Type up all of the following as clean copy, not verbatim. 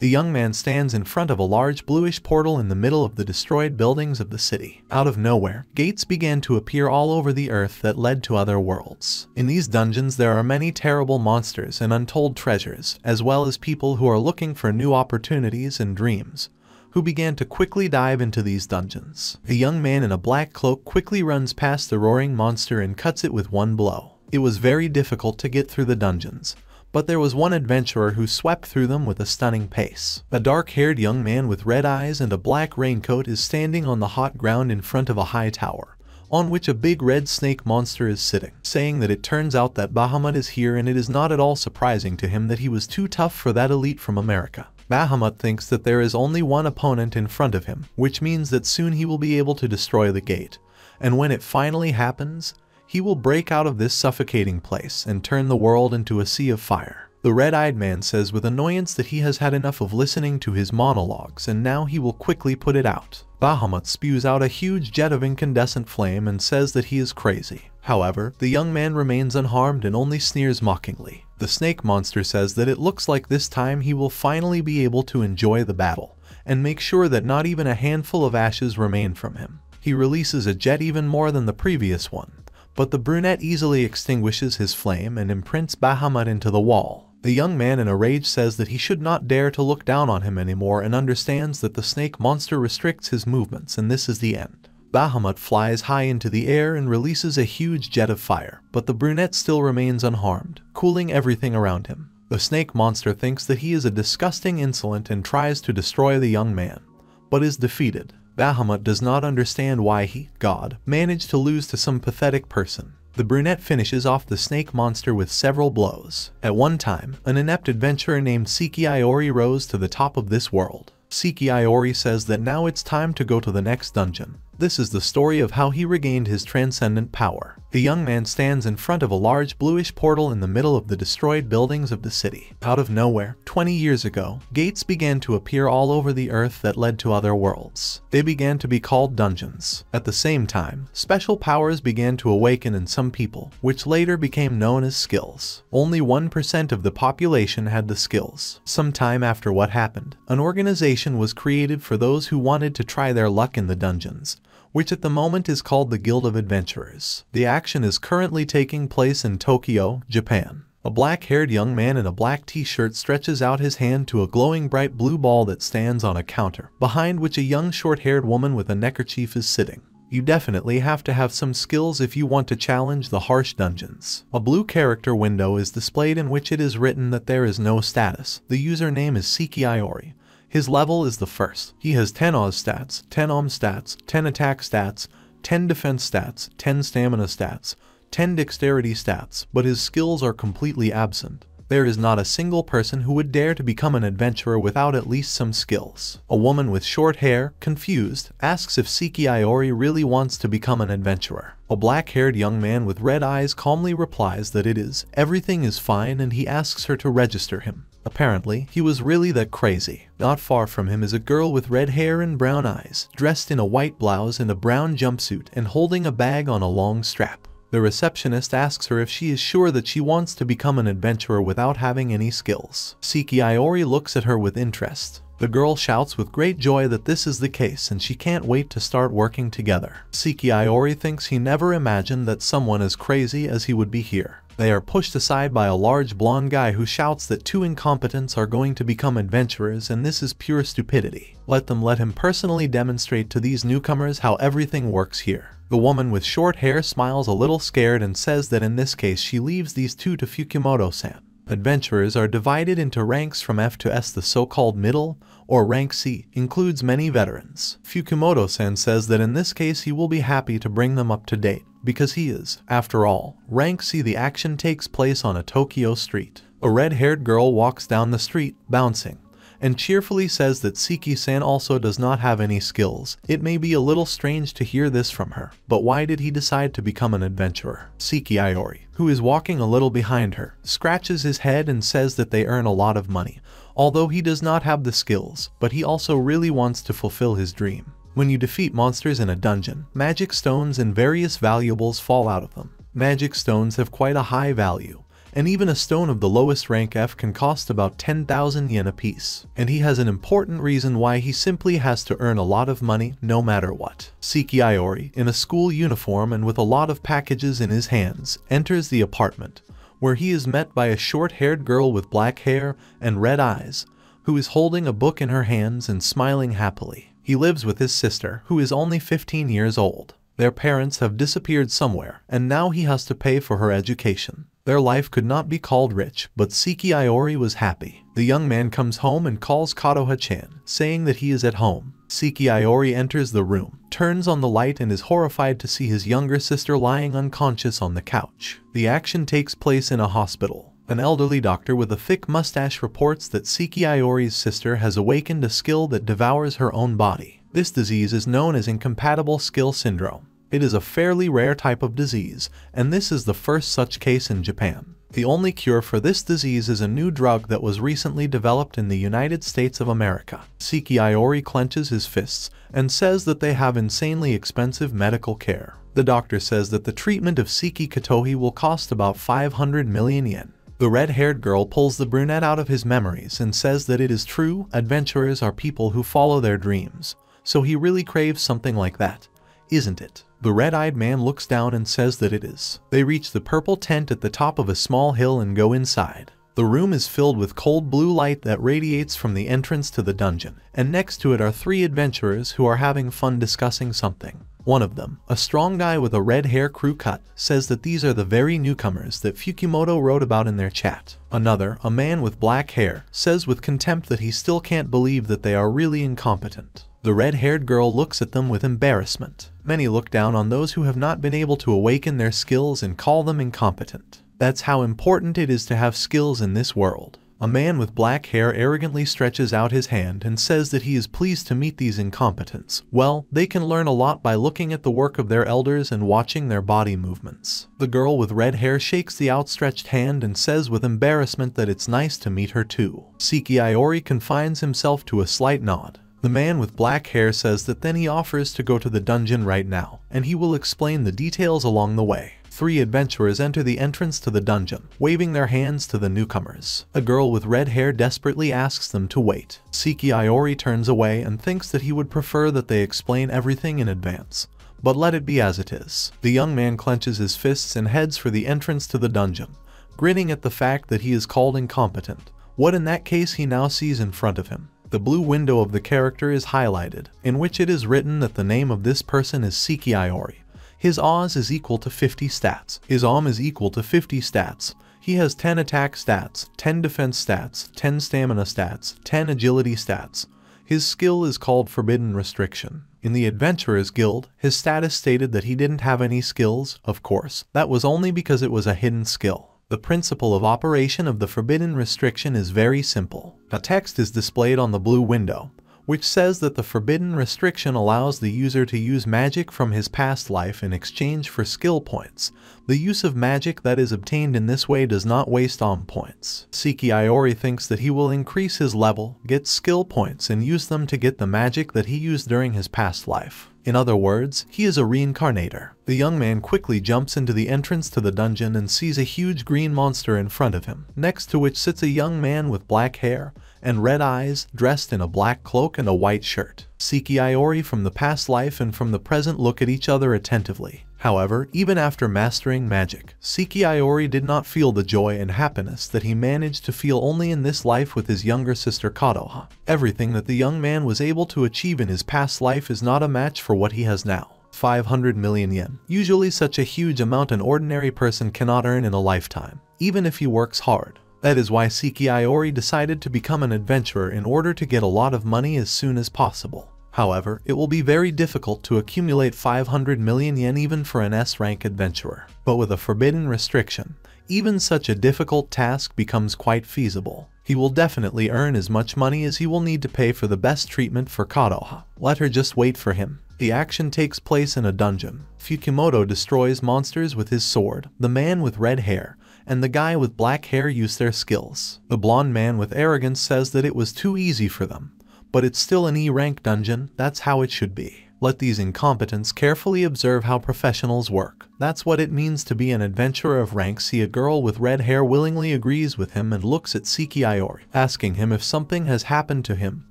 The young man stands in front of a large bluish portal in the middle of the destroyed buildings of the city. Out of nowhere, gates began to appear all over the earth that led to other worlds. In these dungeons there are many terrible monsters and untold treasures, as well as people who are looking for new opportunities and dreams, who began to quickly dive into these dungeons. A young man in a black cloak quickly runs past the roaring monster and cuts it with one blow. It was very difficult to get through the dungeons, but there was one adventurer who swept through them with a stunning pace. A dark-haired young man with red eyes and a black raincoat is standing on the hot ground in front of a high tower, on which a big red snake monster is sitting, saying that it turns out that Bahamut is here and it is not at all surprising to him that he was too tough for that elite from America. Bahamut thinks that there is only one opponent in front of him, which means that soon he will be able to destroy the gate, and when it finally happens, he will break out of this suffocating place and turn the world into a sea of fire. The red-eyed man says with annoyance that he has had enough of listening to his monologues and now he will quickly put it out. Bahamut spews out a huge jet of incandescent flame and says that he is crazy. However, the young man remains unharmed and only sneers mockingly. The snake monster says that it looks like this time he will finally be able to enjoy the battle and make sure that not even a handful of ashes remain from him. He releases a jet even more than the previous one, but the brunette easily extinguishes his flame and imprints Bahamut into the wall. The young man in a rage says that he should not dare to look down on him anymore and understands that the snake monster restricts his movements and this is the end. Bahamut flies high into the air and releases a huge jet of fire, but the brunette still remains unharmed, cooling everything around him. The snake monster thinks that he is a disgusting insolent and tries to destroy the young man, but is defeated. Bahamut does not understand why he, God, managed to lose to some pathetic person. The brunette finishes off the snake monster with several blows. At one time, an inept adventurer named Saeki rose to the top of this world. Saeki says that now it's time to go to the next dungeon. This is the story of how he regained his transcendent power. The young man stands in front of a large bluish portal in the middle of the destroyed buildings of the city. Out of nowhere, 20 years ago, gates began to appear all over the earth that led to other worlds. They began to be called dungeons. At the same time, special powers began to awaken in some people, which later became known as skills. Only 1% of the population had the skills. Some time after what happened, an organization was created for those who wanted to try their luck in the dungeons, which at the moment is called the Guild of Adventurers. The action is currently taking place in Tokyo, Japan. A black-haired young man in a black t-shirt stretches out his hand to a glowing bright blue ball that stands on a counter, behind which a young short-haired woman with a neckerchief is sitting. You definitely have to have some skills if you want to challenge the harsh dungeons. A blue character window is displayed in which it is written that there is no status. The username is Saeki. His level is the first. He has 10 Oz stats, 10 Om stats, 10 attack stats, 10 defense stats, 10 stamina stats, 10 dexterity stats, but his skills are completely absent. There is not a single person who would dare to become an adventurer without at least some skills. A woman with short hair, confused, asks if Saeki really wants to become an adventurer. A black-haired young man with red eyes calmly replies that everything is fine, and he asks her to register him. Apparently, he was really that crazy. Not far from him is a girl with red hair and brown eyes, dressed in a white blouse and a brown jumpsuit and holding a bag on a long strap. The receptionist asks her if she is sure that she wants to become an adventurer without having any skills. Saeki looks at her with interest. The girl shouts with great joy that this is the case and she can't wait to start working together. Saeki thinks he never imagined that someone as crazy as he would be here. They are pushed aside by a large blonde guy who shouts that 2 incompetents are going to become adventurers and this is pure stupidity. Let him personally demonstrate to these newcomers how everything works here. The woman with short hair smiles a little scared and says that in this case she leaves these 2 to Fukumoto-san. Adventurers are divided into ranks from F to S. The so-called middle, or rank C, includes many veterans. Fukumoto-san says that in this case he will be happy to bring them up to date, because he is, after all, rank C. The action takes place on a Tokyo street. A red-haired girl walks down the street, bouncing, and cheerfully says that Saeki-san also does not have any skills. It may be a little strange to hear this from her, but why did he decide to become an adventurer? Saeki, who is walking a little behind her, scratches his head and says that they earn a lot of money, although he does not have the skills, but he also really wants to fulfill his dream. When you defeat monsters in a dungeon, magic stones and various valuables fall out of them. Magic stones have quite a high value, and even a stone of the lowest rank F can cost about 10,000 yen apiece. And he has an important reason why he simply has to earn a lot of money no matter what. Saeki Iori, in a school uniform and with a lot of packages in his hands, enters the apartment, where he is met by a short-haired girl with black hair and red eyes, who is holding a book in her hands and smiling happily. He lives with his sister, who is only 15 years old. Their parents have disappeared somewhere, and now he has to pay for her education. Their life could not be called rich, but Saeki Iori was happy. The young man comes home and calls Kadoha-chan, saying that he is at home. Saeki Iori enters the room, turns on the light and is horrified to see his younger sister lying unconscious on the couch. The action takes place in a hospital. An elderly doctor with a thick mustache reports that Saeki Iori's sister has awakened a skill that devours her own body. This disease is known as incompatible skill syndrome. It is a fairly rare type of disease, and this is the first such case in Japan. The only cure for this disease is a new drug that was recently developed in the United States of America. Saeki Iori clenches his fists and says that they have insanely expensive medical care. The doctor says that the treatment of Saeki Katohi will cost about 500 million yen. The red-haired girl pulls the brunette out of his memories and says that it is true, adventurers are people who follow their dreams, so he really craves something like that, isn't it? The red-eyed man looks down and says that it is. They reach the purple tent at the top of a small hill and go inside. The room is filled with cold blue light that radiates from the entrance to the dungeon, and next to it are three adventurers who are having fun discussing something. One of them, a strong guy with a red hair crew cut, says that these are the very newcomers that Fukimoto wrote about in their chat. Another, a man with black hair, says with contempt that he still can't believe that they are really incompetent. The red-haired girl looks at them with embarrassment. Many look down on those who have not been able to awaken their skills and call them incompetent. That's how important it is to have skills in this world. A man with black hair arrogantly stretches out his hand and says that he is pleased to meet these incompetents. Well, they can learn a lot by looking at the work of their elders and watching their body movements. The girl with red hair shakes the outstretched hand and says with embarrassment that it's nice to meet her too. Saeki Iori confines himself to a slight nod. The man with black hair says that then he offers to go to the dungeon right now, and he will explain the details along the way. Three adventurers enter the entrance to the dungeon, waving their hands to the newcomers. A girl with red hair desperately asks them to wait. Saeki Iori turns away and thinks that he would prefer that they explain everything in advance. But let it be as it is. The young man clenches his fists and heads for the entrance to the dungeon, grinning at the fact that he is called incompetent. What in that case he now sees in front of him. The blue window of the character is highlighted, in which it is written that the name of this person is Saeki Iori. His Oz is equal to 50 stats. His Om is equal to 50 stats. He has 10 attack stats, 10 defense stats, 10 stamina stats, 10 agility stats. His skill is called Forbidden Restriction. In the Adventurers Guild, his status stated that he didn't have any skills. Of course, that was only because it was a hidden skill. The principle of operation of the Forbidden Restriction is very simple. A text is displayed on the blue window, which says that the Forbidden Restriction allows the user to use magic from his past life in exchange for skill points. The use of magic that is obtained in this way does not waste OM points. Saeki Iori thinks that he will increase his level, get skill points, and use them to get the magic that he used during his past life. In other words, he is a reincarnator. The young man quickly jumps into the entrance to the dungeon and sees a huge green monster in front of him, next to which sits a young man with black hair and red eyes, dressed in a black cloak and a white shirt. Saeki Iori from the past life and from the present look at each other attentively. However, even after mastering magic, Saeki Iori did not feel the joy and happiness that he managed to feel only in this life with his younger sister Kadoha. Everything that the young man was able to achieve in his past life is not a match for what he has now. 500 million yen. Usually such a huge amount an ordinary person cannot earn in a lifetime, even if he works hard. That is why Saeki Iori decided to become an adventurer in order to get a lot of money as soon as possible. However, it will be very difficult to accumulate 500 million yen even for an S-rank adventurer. But with a forbidden restriction, even such a difficult task becomes quite feasible. He will definitely earn as much money as he will need to pay for the best treatment for Kadoha. Let her just wait for him. The action takes place in a dungeon. Fukimoto destroys monsters with his sword. The man with red hair and the guy with black hair use their skills. The blonde man with arrogance says that it was too easy for them, but it's still an E-rank dungeon, that's how it should be. Let these incompetents carefully observe how professionals work. That's what it means to be an adventurer of rank C. A girl with red hair willingly agrees with him and looks at Saeki Iori, asking him if something has happened to him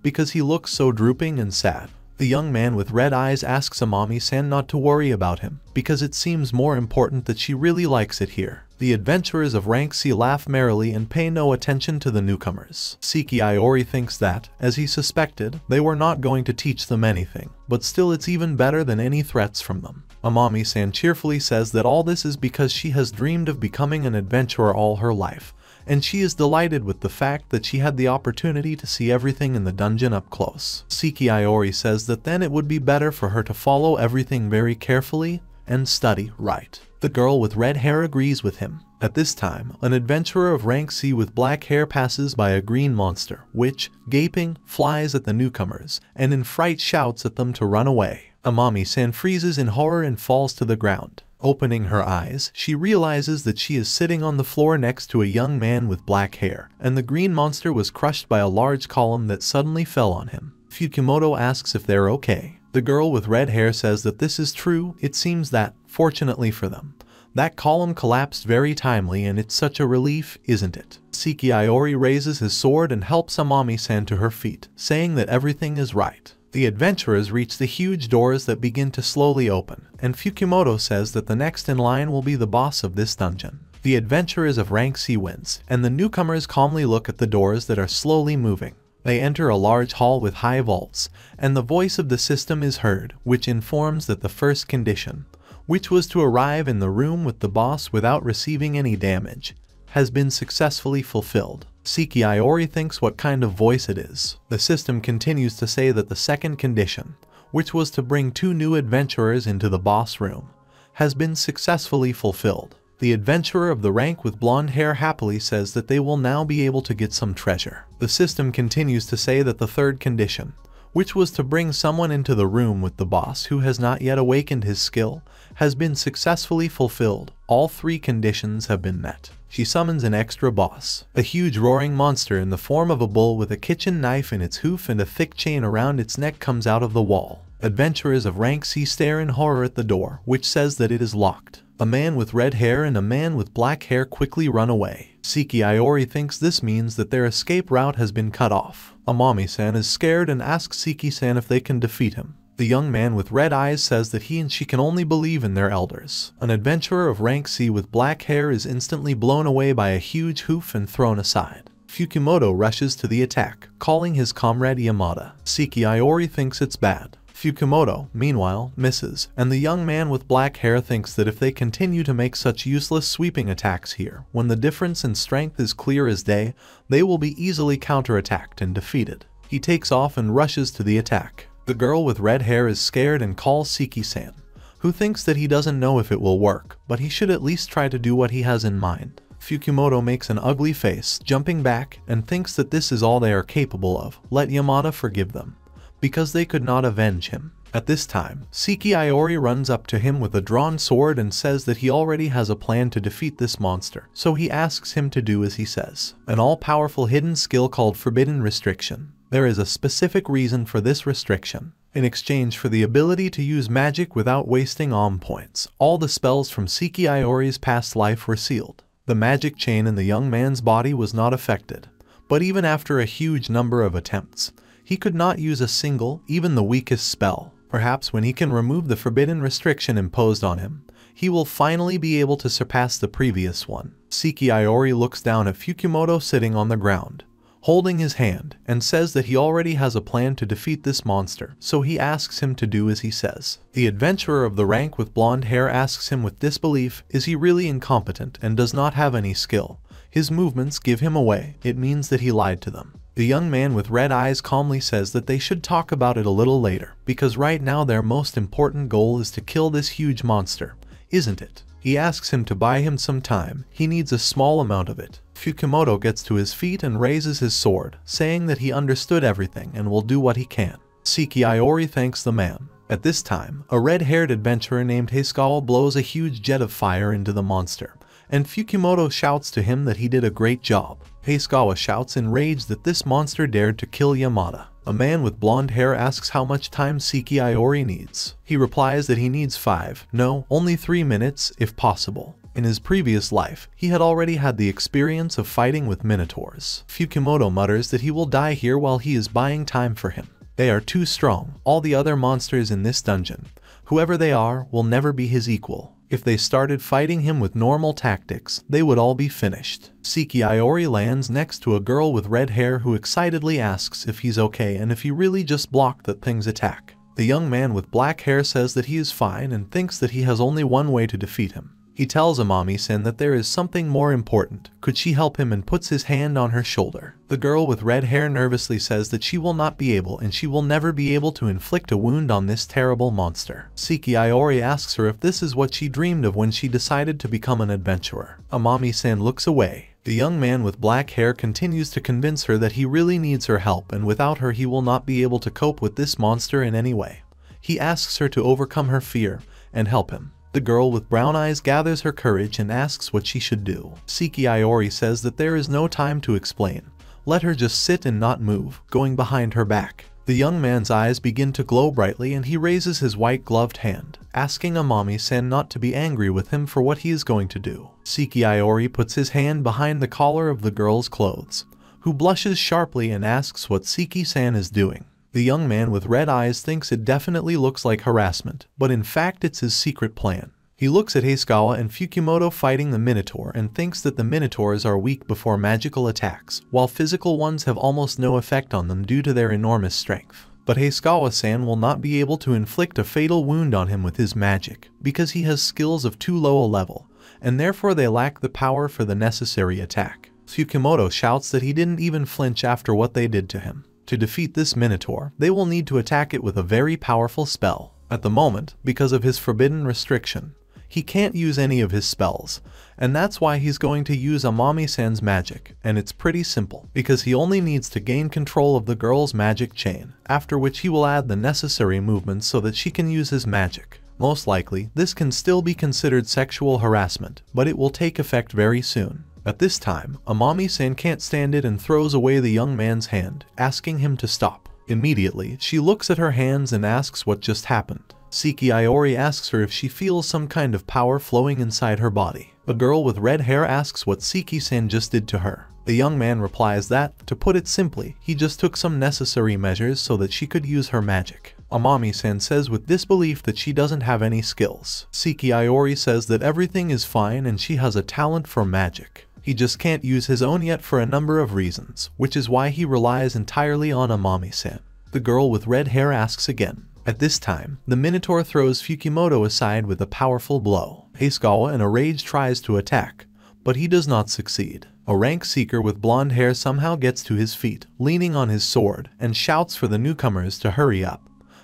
because he looks so drooping and sad. The young man with red eyes asks Amami-san not to worry about him, because it seems more important that she really likes it here. The adventurers of rank C laugh merrily and pay no attention to the newcomers. Saeki Iori thinks that, as he suspected, they were not going to teach them anything, but still it's even better than any threats from them. Amami-san cheerfully says that all this is because she has dreamed of becoming an adventurer all her life, and she is delighted with the fact that she had the opportunity to see everything in the dungeon up close. Saeki Iori says that then it would be better for her to follow everything very carefully and study right. The girl with red hair agrees with him. At this time, an adventurer of rank C with black hair passes by a green monster, which, gaping, flies at the newcomers, and in fright shouts at them to run away. Amami-san freezes in horror and falls to the ground. Opening her eyes, she realizes that she is sitting on the floor next to a young man with black hair, and the green monster was crushed by a large column that suddenly fell on him. Fukimoto asks if they're okay. The girl with red hair says that this is true. It seems that, fortunately for them, that column collapsed very timely, and it's such a relief, isn't it? Saeki Iori raises his sword and helps Amami-san to her feet, saying that everything is right. The adventurers reach the huge doors that begin to slowly open, and Fukimoto says that the next in line will be the boss of this dungeon. The adventurers of rank C wins, and the newcomers calmly look at the doors that are slowly moving. They enter a large hall with high vaults, and the voice of the system is heard, which informs that the first condition, which was to arrive in the room with the boss without receiving any damage, has been successfully fulfilled. Saeki Iori thinks what kind of voice it is. The system continues to say that the second condition, which was to bring 2 new adventurers into the boss room, has been successfully fulfilled. The adventurer of the rank with blonde hair happily says that they will now be able to get some treasure. The system continues to say that the third condition, which was to bring someone into the room with the boss who has not yet awakened his skill, has been successfully fulfilled. All 3 conditions have been met. She summons an extra boss, a huge roaring monster in the form of a bull with a kitchen knife in its hoof and a thick chain around its neck comes out of the wall. Adventurers of rank C stare in horror at the door, which says that it is locked. A man with red hair and a man with black hair quickly run away. Saeki Iori thinks this means that their escape route has been cut off. Amami-san is scared and asks Saeki-san if they can defeat him. The young man with red eyes says that he and she can only believe in their elders. An adventurer of rank C with black hair is instantly blown away by a huge hoof and thrown aside. Fukimoto rushes to the attack, calling his comrade Yamada. Saeki Iori thinks it's bad. Fukimoto, meanwhile, misses, and the young man with black hair thinks that if they continue to make such useless sweeping attacks here, when the difference in strength is clear as day, they will be easily counterattacked and defeated. He takes off and rushes to the attack. The girl with red hair is scared and calls Saeki-san, who thinks that he doesn't know if it will work, but he should at least try to do what he has in mind. Fukimoto makes an ugly face, jumping back, and thinks that this is all they are capable of. Let Yamada forgive them, because they could not avenge him. At this time, Saeki Iori runs up to him with a drawn sword and says that he already has a plan to defeat this monster, so he asks him to do as he says. An all-powerful hidden skill called Forbidden Restriction. There is a specific reason for this restriction. In exchange for the ability to use magic without wasting points, all the spells from Saeki Iori's past life were sealed. The magic chain in the young man's body was not affected, but even after a huge number of attempts, he could not use a single, even the weakest spell. Perhaps when he can remove the forbidden restriction imposed on him, he will finally be able to surpass the previous one. Saeki Iori looks down at Fukimoto sitting on the ground, holding his hand, and says that he already has a plan to defeat this monster, so he asks him to do as he says. The adventurer of the rank with blonde hair asks him with disbelief, is he really incompetent and does not have any skill? His movements give him away. It means that he lied to them. The young man with red eyes calmly says that they should talk about it a little later, because right now their most important goal is to kill this huge monster, isn't it? He asks him to buy him some time. He needs a small amount of it. Fukimoto gets to his feet and raises his sword, saying that he understood everything and will do what he can. Saeki Iori thanks the man. At this time, a red-haired adventurer named Heisukawa blows a huge jet of fire into the monster, and Fukimoto shouts to him that he did a great job. Heisukawa shouts in rage that this monster dared to kill Yamada. A man with blonde hair asks how much time Saeki Iori needs. He replies that he needs 5, no, only 3 minutes if possible. In his previous life, he had already had the experience of fighting with minotaurs. Fukimoto mutters that he will die here while he is buying time for him. They are too strong. All the other monsters in this dungeon, whoever they are, will never be his equal. If they started fighting him with normal tactics, they would all be finished. Saeki Iori lands next to a girl with red hair who excitedly asks if he's okay and if he really just blocked that thing's attack. The young man with black hair says that he is fine and thinks that he has only one way to defeat him. He tells Amami-san that there is something more important. Could she help him, and puts his hand on her shoulder. The girl with red hair nervously says that she will not be able and she will never be able to inflict a wound on this terrible monster. Saeki Iori asks her if this is what she dreamed of when she decided to become an adventurer. Amami-san looks away. The young man with black hair continues to convince her that he really needs her help and without her he will not be able to cope with this monster in any way. He asks her to overcome her fear and help him. The girl with brown eyes gathers her courage and asks what she should do. Saeki Iori says that there is no time to explain. Let her just sit and not move, going behind her back. The young man's eyes begin to glow brightly and he raises his white-gloved hand, asking Amami-san not to be angry with him for what he is going to do. Saeki Iori puts his hand behind the collar of the girl's clothes, who blushes sharply and asks what Saeki-san is doing. The young man with red eyes thinks it definitely looks like harassment, but in fact it's his secret plan. He looks at Hayakawa and Fukimoto fighting the Minotaur and thinks that the Minotaurs are weak before magical attacks, while physical ones have almost no effect on them due to their enormous strength. But Hayakawa-san will not be able to inflict a fatal wound on him with his magic, because he has skills of too low a level, and therefore they lack the power for the necessary attack. Fukimoto shouts that he didn't even flinch after what they did to him. To defeat this Minotaur, they will need to attack it with a very powerful spell. At the moment, because of his forbidden restriction, he can't use any of his spells, and that's why he's going to use Amami-san's magic, and it's pretty simple, because he only needs to gain control of the girl's magic chain, after which he will add the necessary movements so that she can use his magic. Most likely, this can still be considered sexual harassment, but it will take effect very soon. At this time, Amami-san can't stand it and throws away the young man's hand, asking him to stop. Immediately, she looks at her hands and asks what just happened. Saeki Iori asks her if she feels some kind of power flowing inside her body. A girl with red hair asks what Saeki-san just did to her. The young man replies that, to put it simply, he just took some necessary measures so that she could use her magic. Amami-san says with disbelief that she doesn't have any skills. Saeki Iori says that everything is fine and she has a talent for magic. He just can't use his own yet for a number of reasons, which is why he relies entirely on Amami-san. The girl with red hair asks again. At this time, the Minotaur throws Fukimoto aside with a powerful blow. Hayakawa in a rage tries to attack, but he does not succeed. A rank seeker with blonde hair somehow gets to his feet, leaning on his sword, and shouts for the newcomers to hurry up,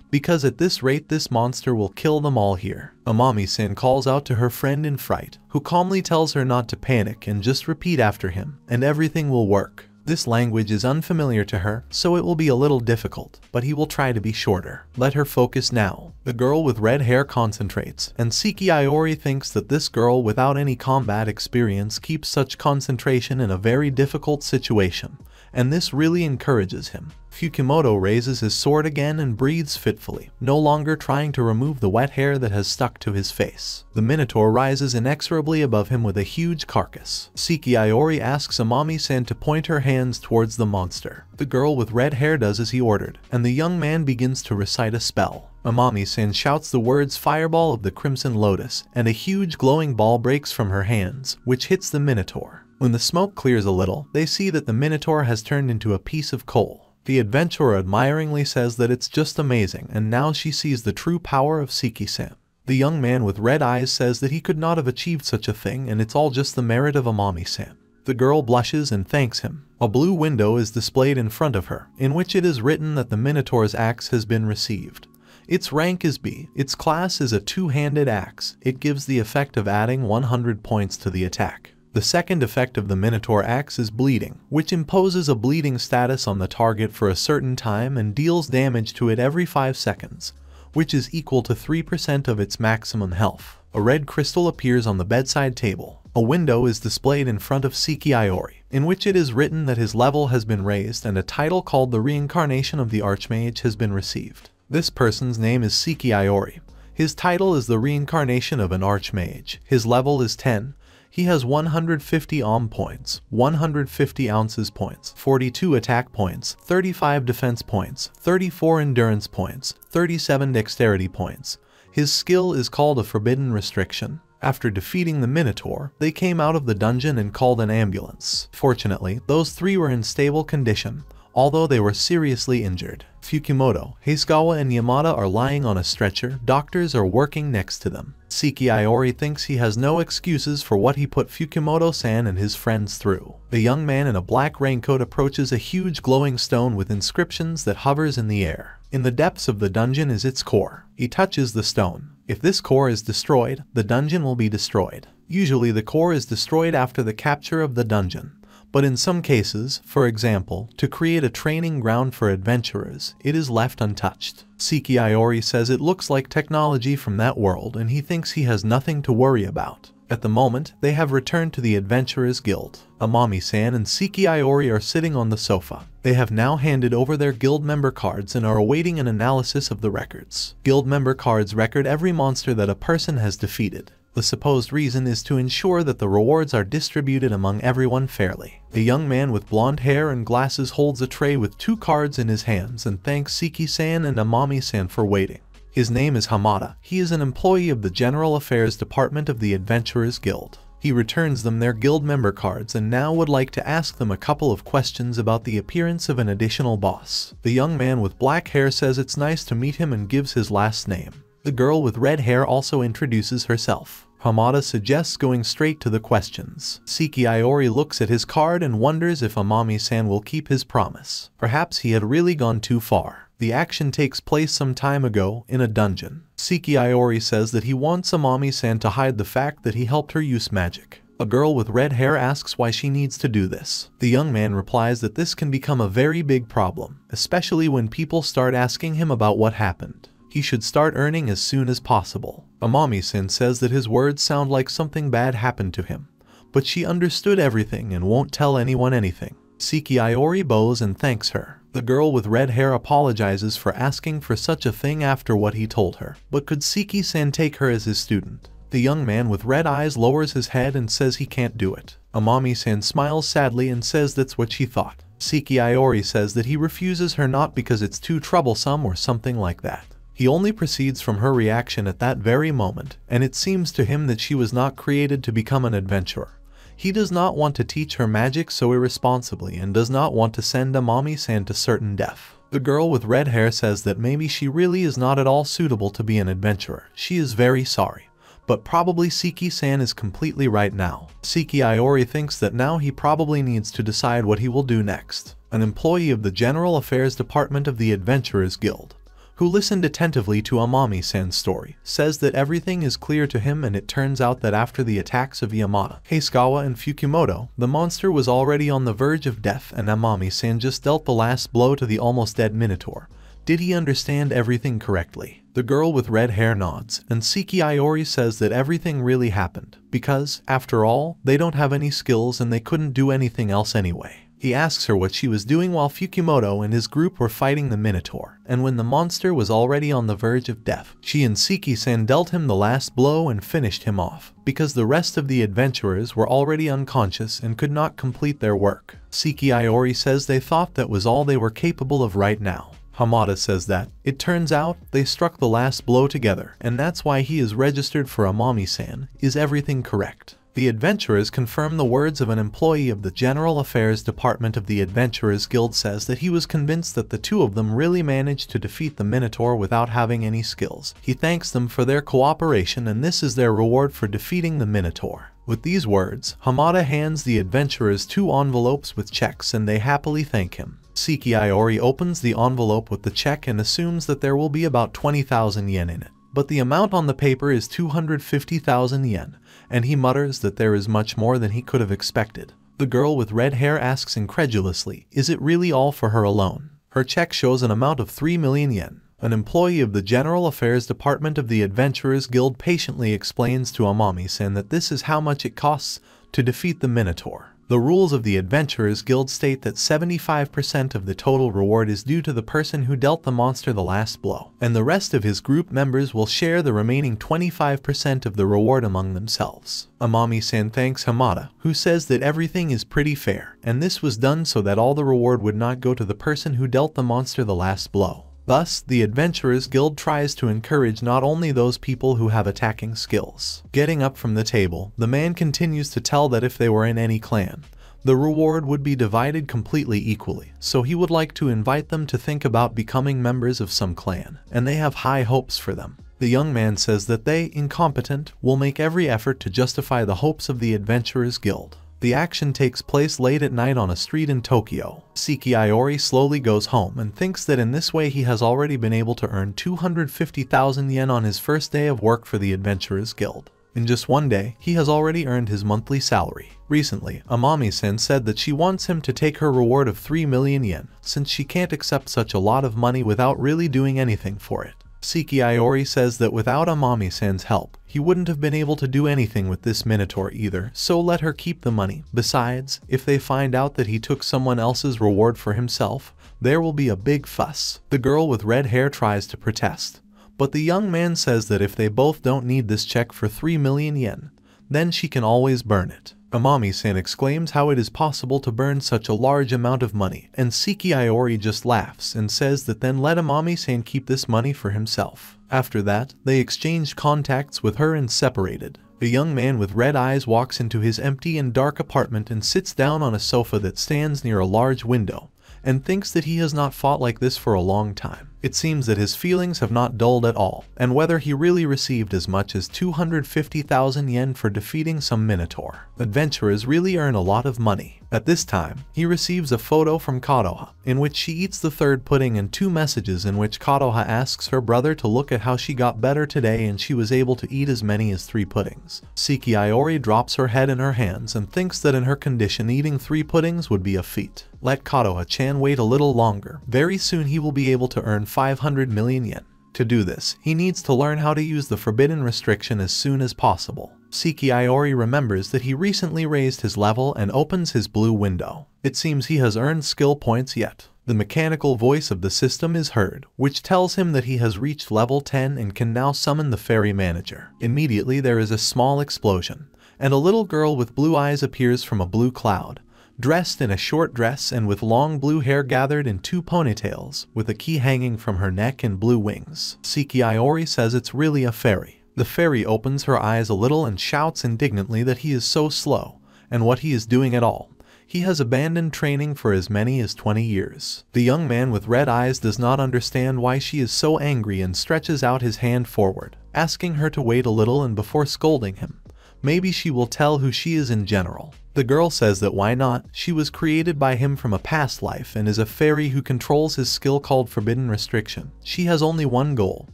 because at this rate this monster will kill them all here. Amami-san calls out to her friend in fright, who calmly tells her not to panic and just repeat after him, and everything will work. This language is unfamiliar to her, so it will be a little difficult, but he will try to be shorter. Let her focus now. The girl with red hair concentrates, and Saeki Iori thinks that this girl without any combat experience keeps such concentration in a very difficult situation, and this really encourages him. Fukimoto raises his sword again and breathes fitfully, no longer trying to remove the wet hair that has stuck to his face. The Minotaur rises inexorably above him with a huge carcass. Saeki Iori asks Amami-san to point her hands towards the monster. The girl with red hair does as he ordered, and the young man begins to recite a spell. Amami-san shouts the words Fireball of the Crimson Lotus, and a huge glowing ball breaks from her hands, which hits the Minotaur. When the smoke clears a little, they see that the Minotaur has turned into a piece of coal. The adventurer admiringly says that it's just amazing, and now she sees the true power of Saeki-san. The young man with red eyes says that he could not have achieved such a thing and it's all just the merit of Amami-san. The girl blushes and thanks him. A blue window is displayed in front of her, in which it is written that the Minotaur's axe has been received. Its rank is B. Its class is a two-handed axe. It gives the effect of adding 100 points to the attack. The second effect of the Minotaur axe is bleeding, which imposes a bleeding status on the target for a certain time and deals damage to it every 5 seconds, which is equal to 3% of its maximum health. A red crystal appears on the bedside table. A window is displayed in front of Saeki, in which it is written that his level has been raised and a title called the Reincarnation of the Archmage has been received. This person's name is Saeki. His title is the Reincarnation of an Archmage. His level is 10. He has 150 points, 150 ounces points, 42 attack points, 35 defense points, 34 endurance points, 37 dexterity points. His skill is called a Forbidden Restriction. After defeating the Minotaur, they came out of the dungeon and called an ambulance. Fortunately, those three were in stable condition, although they were seriously injured. Fukimoto, Hasegawa, and Yamada are lying on a stretcher. Doctors are working next to them. Saeki thinks he has no excuses for what he put Fukimoto-san and his friends through. The young man in a black raincoat approaches a huge glowing stone with inscriptions that hovers in the air. In the depths of the dungeon is its core. He touches the stone. If this core is destroyed, the dungeon will be destroyed. Usually the core is destroyed after the capture of the dungeon. But in some cases, for example, to create a training ground for adventurers, it is left untouched. Saeki says it looks like technology from that world and he thinks he has nothing to worry about. At the moment, they have returned to the Adventurers Guild. Amami-san and Saeki are sitting on the sofa. They have now handed over their guild member cards and are awaiting an analysis of the records. Guild member cards record every monster that a person has defeated. The supposed reason is to ensure that the rewards are distributed among everyone fairly. The young man with blonde hair and glasses holds a tray with 2 cards in his hands and thanks Saeki-san and Amami-san for waiting. His name is Hamada. He is an employee of the General Affairs Department of the Adventurers Guild. He returns them their guild member cards and now would like to ask them a couple of questions about the appearance of an additional boss. The young man with black hair says it's nice to meet him and gives his last name. The girl with red hair also introduces herself. Hamada suggests going straight to the questions. Saeki looks at his card and wonders if Amami-san will keep his promise. Perhaps he had really gone too far. The action takes place some time ago, in a dungeon. Saeki says that he wants Amami-san to hide the fact that he helped her use magic. A girl with red hair asks why she needs to do this. The young man replies that this can become a very big problem, especially when people start asking him about what happened. He should start earning as soon as possible. Amami-san says that his words sound like something bad happened to him, but she understood everything and won't tell anyone anything. Saeki bows and thanks her. The girl with red hair apologizes for asking for such a thing after what he told her, but could Saeki-san take her as his student? The young man with red eyes lowers his head and says he can't do it. Amami-san smiles sadly and says that's what she thought. Saeki says that he refuses her not because it's too troublesome or something like that. He only proceeds from her reaction at that very moment, and it seems to him that she was not created to become an adventurer. He does not want to teach her magic so irresponsibly and does not want to send Amami-san to certain death. The girl with red hair says that maybe she really is not at all suitable to be an adventurer. She is very sorry. But probably Saeki-san is completely right now. Saeki thinks that now he probably needs to decide what he will do next. An employee of the General Affairs Department of the Adventurers Guild, who listened attentively to Amami-san's story, says that everything is clear to him, and it turns out that after the attacks of Yamada, Hasegawa, and Fukimoto, the monster was already on the verge of death and Amami-san just dealt the last blow to the almost dead Minotaur. Did he understand everything correctly? The girl with red hair nods, and Saeki says that everything really happened, because, after all, they don't have any skills and they couldn't do anything else anyway. He asks her what she was doing while Fukimoto and his group were fighting the Minotaur, and when the monster was already on the verge of death, she and Saeki-san dealt him the last blow and finished him off, because the rest of the adventurers were already unconscious and could not complete their work. Saeki says they thought that was all they were capable of right now. Hamada says that, it turns out, they struck the last blow together, and that's why he is registered for Amami-san. Is everything correct? The adventurers confirm the words of an employee of the General Affairs Department of the Adventurers Guild says that he was convinced that the two of them really managed to defeat the Minotaur without having any skills. He thanks them for their cooperation and this is their reward for defeating the Minotaur. With these words, Hamada hands the adventurers 2 envelopes with checks and they happily thank him. Saeki opens the envelope with the check and assumes that there will be about 20,000 yen in it. But the amount on the paper is 250,000 yen, and he mutters that there is much more than he could have expected. The girl with red hair asks incredulously, is it really all for her alone? Her check shows an amount of 3 million yen. An employee of the General Affairs Department of the Adventurers Guild patiently explains to Amami-san that this is how much it costs to defeat the Minotaur. The rules of the Adventurers Guild state that 75% of the total reward is due to the person who dealt the monster the last blow, and the rest of his group members will share the remaining 25% of the reward among themselves. Amami-san thanks Hamada, who says that everything is pretty fair, and this was done so that all the reward would not go to the person who dealt the monster the last blow. Thus, the Adventurers Guild tries to encourage not only those people who have attacking skills. Getting up from the table, the man continues to tell that if they were in any clan, the reward would be divided completely equally, so he would like to invite them to think about becoming members of some clan, and they have high hopes for them. The young man says that they, incompetent, will make every effort to justify the hopes of the Adventurers Guild. The action takes place late at night on a street in Tokyo. Saeki Iori slowly goes home and thinks that in this way he has already been able to earn 250,000 yen on his first day of work for the Adventurers Guild. In just one day, he has already earned his monthly salary. Recently, Amami-san said that she wants him to take her reward of 3 million yen, since she can't accept such a lot of money without really doing anything for it. Saeki Iori says that without Amami-san's help, he wouldn't have been able to do anything with this Minotaur either, so let her keep the money. Besides, if they find out that he took someone else's reward for himself, there will be a big fuss. The girl with red hair tries to protest, but the young man says that if they both don't need this check for 3 million yen, then she can always burn it. Amami-san exclaims how it is possible to burn such a large amount of money, and Saeki Iori just laughs and says that then let Amami-san keep this money for himself. After that, they exchanged contacts with her and separated. The young man with red eyes walks into his empty and dark apartment and sits down on a sofa that stands near a large window, and thinks that he has not fought like this for a long time. It seems that his feelings have not dulled at all, and whether he really received as much as 250,000 yen for defeating some Minotaur. Adventurers really earn a lot of money. At this time, he receives a photo from Kadoha, in which she eats the third pudding, and 2 messages in which Kadoha asks her brother to look at how she got better today and she was able to eat as many as 3 puddings. Saeki Iori drops her head in her hands and thinks that in her condition eating 3 puddings would be a feat. Let Kadoha-chan wait a little longer. Very soon he will be able to earn 500 million yen. To do this, he needs to learn how to use the forbidden restriction as soon as possible. Saeki Iori remembers that he recently raised his level and opens his blue window. It seems he has earned skill points yet. The mechanical voice of the system is heard, which tells him that he has reached level 10 and can now summon the fairy manager. Immediately there is a small explosion, and a little girl with blue eyes appears from a blue cloud, dressed in a short dress and with long blue hair gathered in 2 ponytails, with a key hanging from her neck and blue wings. Saeki Iori says it's really a fairy. The fairy opens her eyes a little and shouts indignantly that he is so slow, and what he is doing at all. He has abandoned training for as many as 20 years. The young man with red eyes does not understand why she is so angry and stretches out his hand forward, asking her to wait a little and before scolding him. Maybe she will tell who she is in general. The girl says that why not, she was created by him from a past life and is a fairy who controls his skill called Forbidden Restriction. She has only one goal,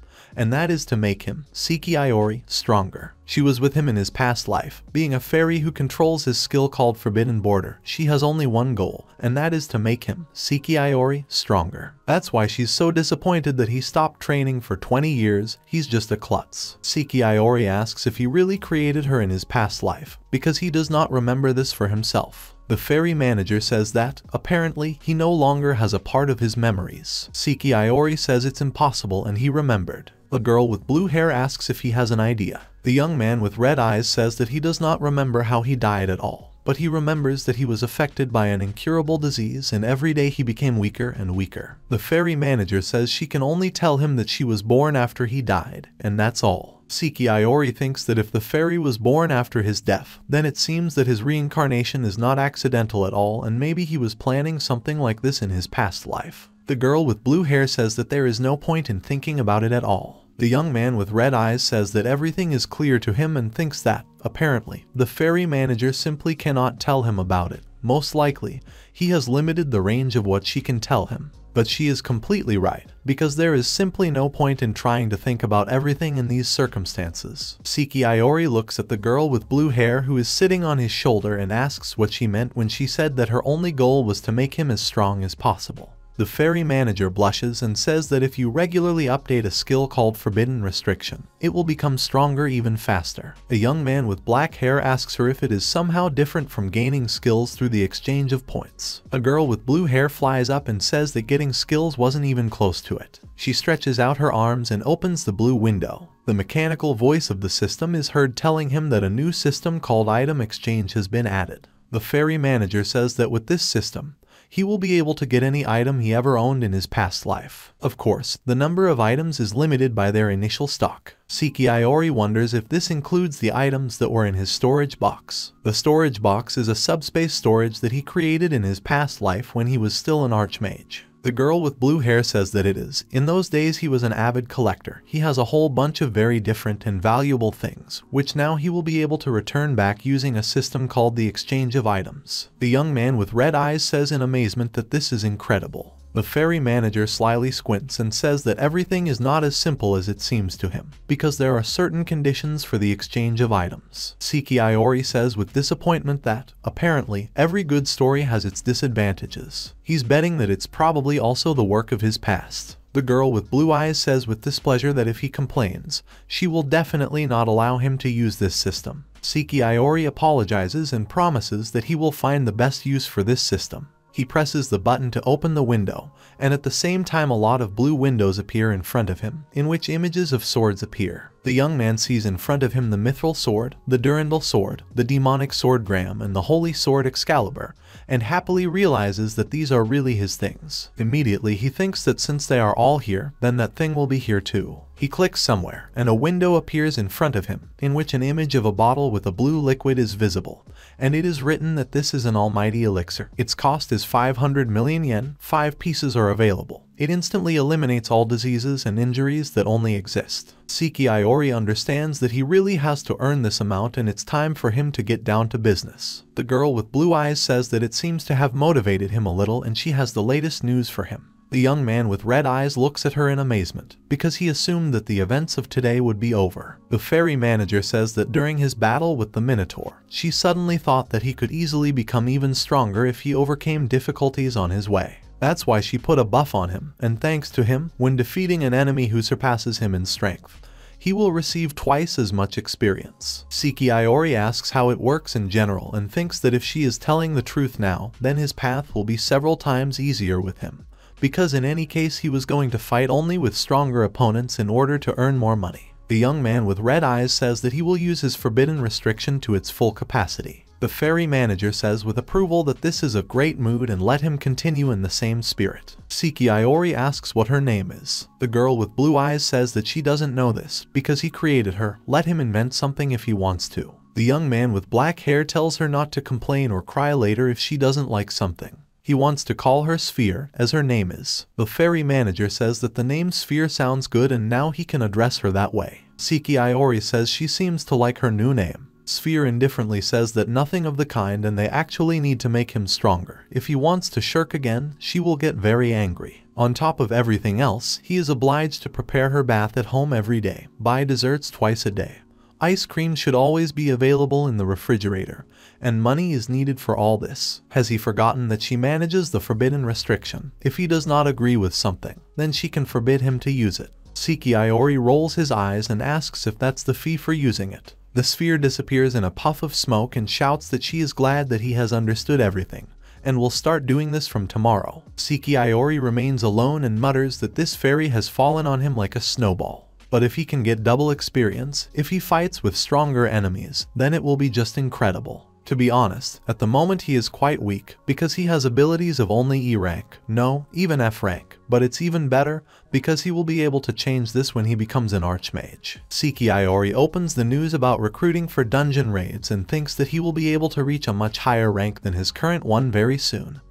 and that is to make him, Saeki Iori, stronger. She was with him in his past life, being a fairy who controls his skill called Forbidden Border. She has only one goal, and that is to make him, Saeki Iori, stronger. That's why she's so disappointed that he stopped training for 20 years, he's just a klutz. Saeki Iori asks if he really created her in his past life, because he does not remember this for himself. The fairy manager says that, apparently, he no longer has a part of his memories. Saeki Iori says it's impossible and he remembered. The girl with blue hair asks if he has an idea. The young man with red eyes says that he does not remember how he died at all, but he remembers that he was affected by an incurable disease and every day he became weaker and weaker. The fairy manager says she can only tell him that she was born after he died, and that's all. Saeki Iori thinks that if the fairy was born after his death, then it seems that his reincarnation is not accidental at all and maybe he was planning something like this in his past life. The girl with blue hair says that there is no point in thinking about it at all. The young man with red eyes says that everything is clear to him and thinks that, apparently, the fairy manager simply cannot tell him about it. Most likely, he has limited the range of what she can tell him. But she is completely right, because there is simply no point in trying to think about everything in these circumstances. Saeki Iori looks at the girl with blue hair who is sitting on his shoulder and asks what she meant when she said that her only goal was to make him as strong as possible. The fairy manager blushes and says that if you regularly update a skill called Forbidden Restriction, it will become stronger even faster. A young man with black hair asks her if it is somehow different from gaining skills through the exchange of points. A girl with blue hair flies up and says that getting skills wasn't even close to it. She stretches out her arms and opens the blue window. The mechanical voice of the system is heard telling him that a new system called Item Exchange has been added. The fairy manager says that with this system, he will be able to get any item he ever owned in his past life. Of course, the number of items is limited by their initial stock. Saeki wonders if this includes the items that were in his storage box. The storage box is a subspace storage that he created in his past life when he was still an Archmage. The girl with blue hair says that it is. In those days he was an avid collector. He has a whole bunch of very different and valuable things, which now he will be able to return back using a system called the Exchange of Items. The young man with red eyes says in amazement that this is incredible. The fairy manager slyly squints and says that everything is not as simple as it seems to him, because there are certain conditions for the exchange of items. Saeki says with disappointment that, apparently, every good story has its disadvantages. He's betting that it's probably also the work of his past. The girl with blue eyes says with displeasure that if he complains, she will definitely not allow him to use this system. Saeki apologizes and promises that he will find the best use for this system. He presses the button to open the window, and at the same time a lot of blue windows appear in front of him, in which images of swords appear. The young man sees in front of him the mithril sword, the Durandal sword, the demonic sword Graham, and the holy sword Excalibur, and happily realizes that these are really his things. Immediately he thinks that since they are all here, then that thing will be here too. He clicks somewhere, and a window appears in front of him, in which an image of a bottle with a blue liquid is visible, and it is written that this is an almighty elixir. Its cost is 500 million yen, 5 pieces are available. It instantly eliminates all diseases and injuries that only exist. Saeki understands that he really has to earn this amount and it's time for him to get down to business. The girl with blue eyes says that it seems to have motivated him a little and she has the latest news for him. The young man with red eyes looks at her in amazement, because he assumed that the events of today would be over. The fairy manager says that during his battle with the Minotaur, she suddenly thought that he could easily become even stronger if he overcame difficulties on his way. That's why she put a buff on him, and thanks to him, when defeating an enemy who surpasses him in strength, he will receive twice as much experience. Saeki asks how it works in general and thinks that if she is telling the truth now, then his path will be several times easier with him, because in any case he was going to fight only with stronger opponents in order to earn more money. The young man with red eyes says that he will use his forbidden restriction to its full capacity. The fairy manager says with approval that this is a great mood and let him continue in the same spirit. Saeki asks what her name is. The girl with blue eyes says that she doesn't know this, because he created her, let him invent something if he wants to. The young man with black hair tells her not to complain or cry later if she doesn't like something. He wants to call her Sphere, as her name is. The fairy manager says that the name Sphere sounds good and now he can address her that way. Saeki says she seems to like her new name. Sphere indifferently says that nothing of the kind and they actually need to make him stronger. If he wants to shirk again, she will get very angry. On top of everything else, he is obliged to prepare her bath at home every day, buy desserts twice a day. Ice cream should always be available in the refrigerator, and money is needed for all this. Has he forgotten that she manages the forbidden restriction? If he does not agree with something, then she can forbid him to use it. Saeki rolls his eyes and asks if that's the fee for using it. The sphere disappears in a puff of smoke and shouts that she is glad that he has understood everything, and will start doing this from tomorrow. Saeki remains alone and mutters that this fairy has fallen on him like a snowball. But if he can get double experience, if he fights with stronger enemies, then it will be just incredible. To be honest, at the moment he is quite weak, because he has abilities of only E rank, no, even F rank, but it's even better, because he will be able to change this when he becomes an Archmage. Saeki opens the news about recruiting for dungeon raids and thinks that he will be able to reach a much higher rank than his current one very soon,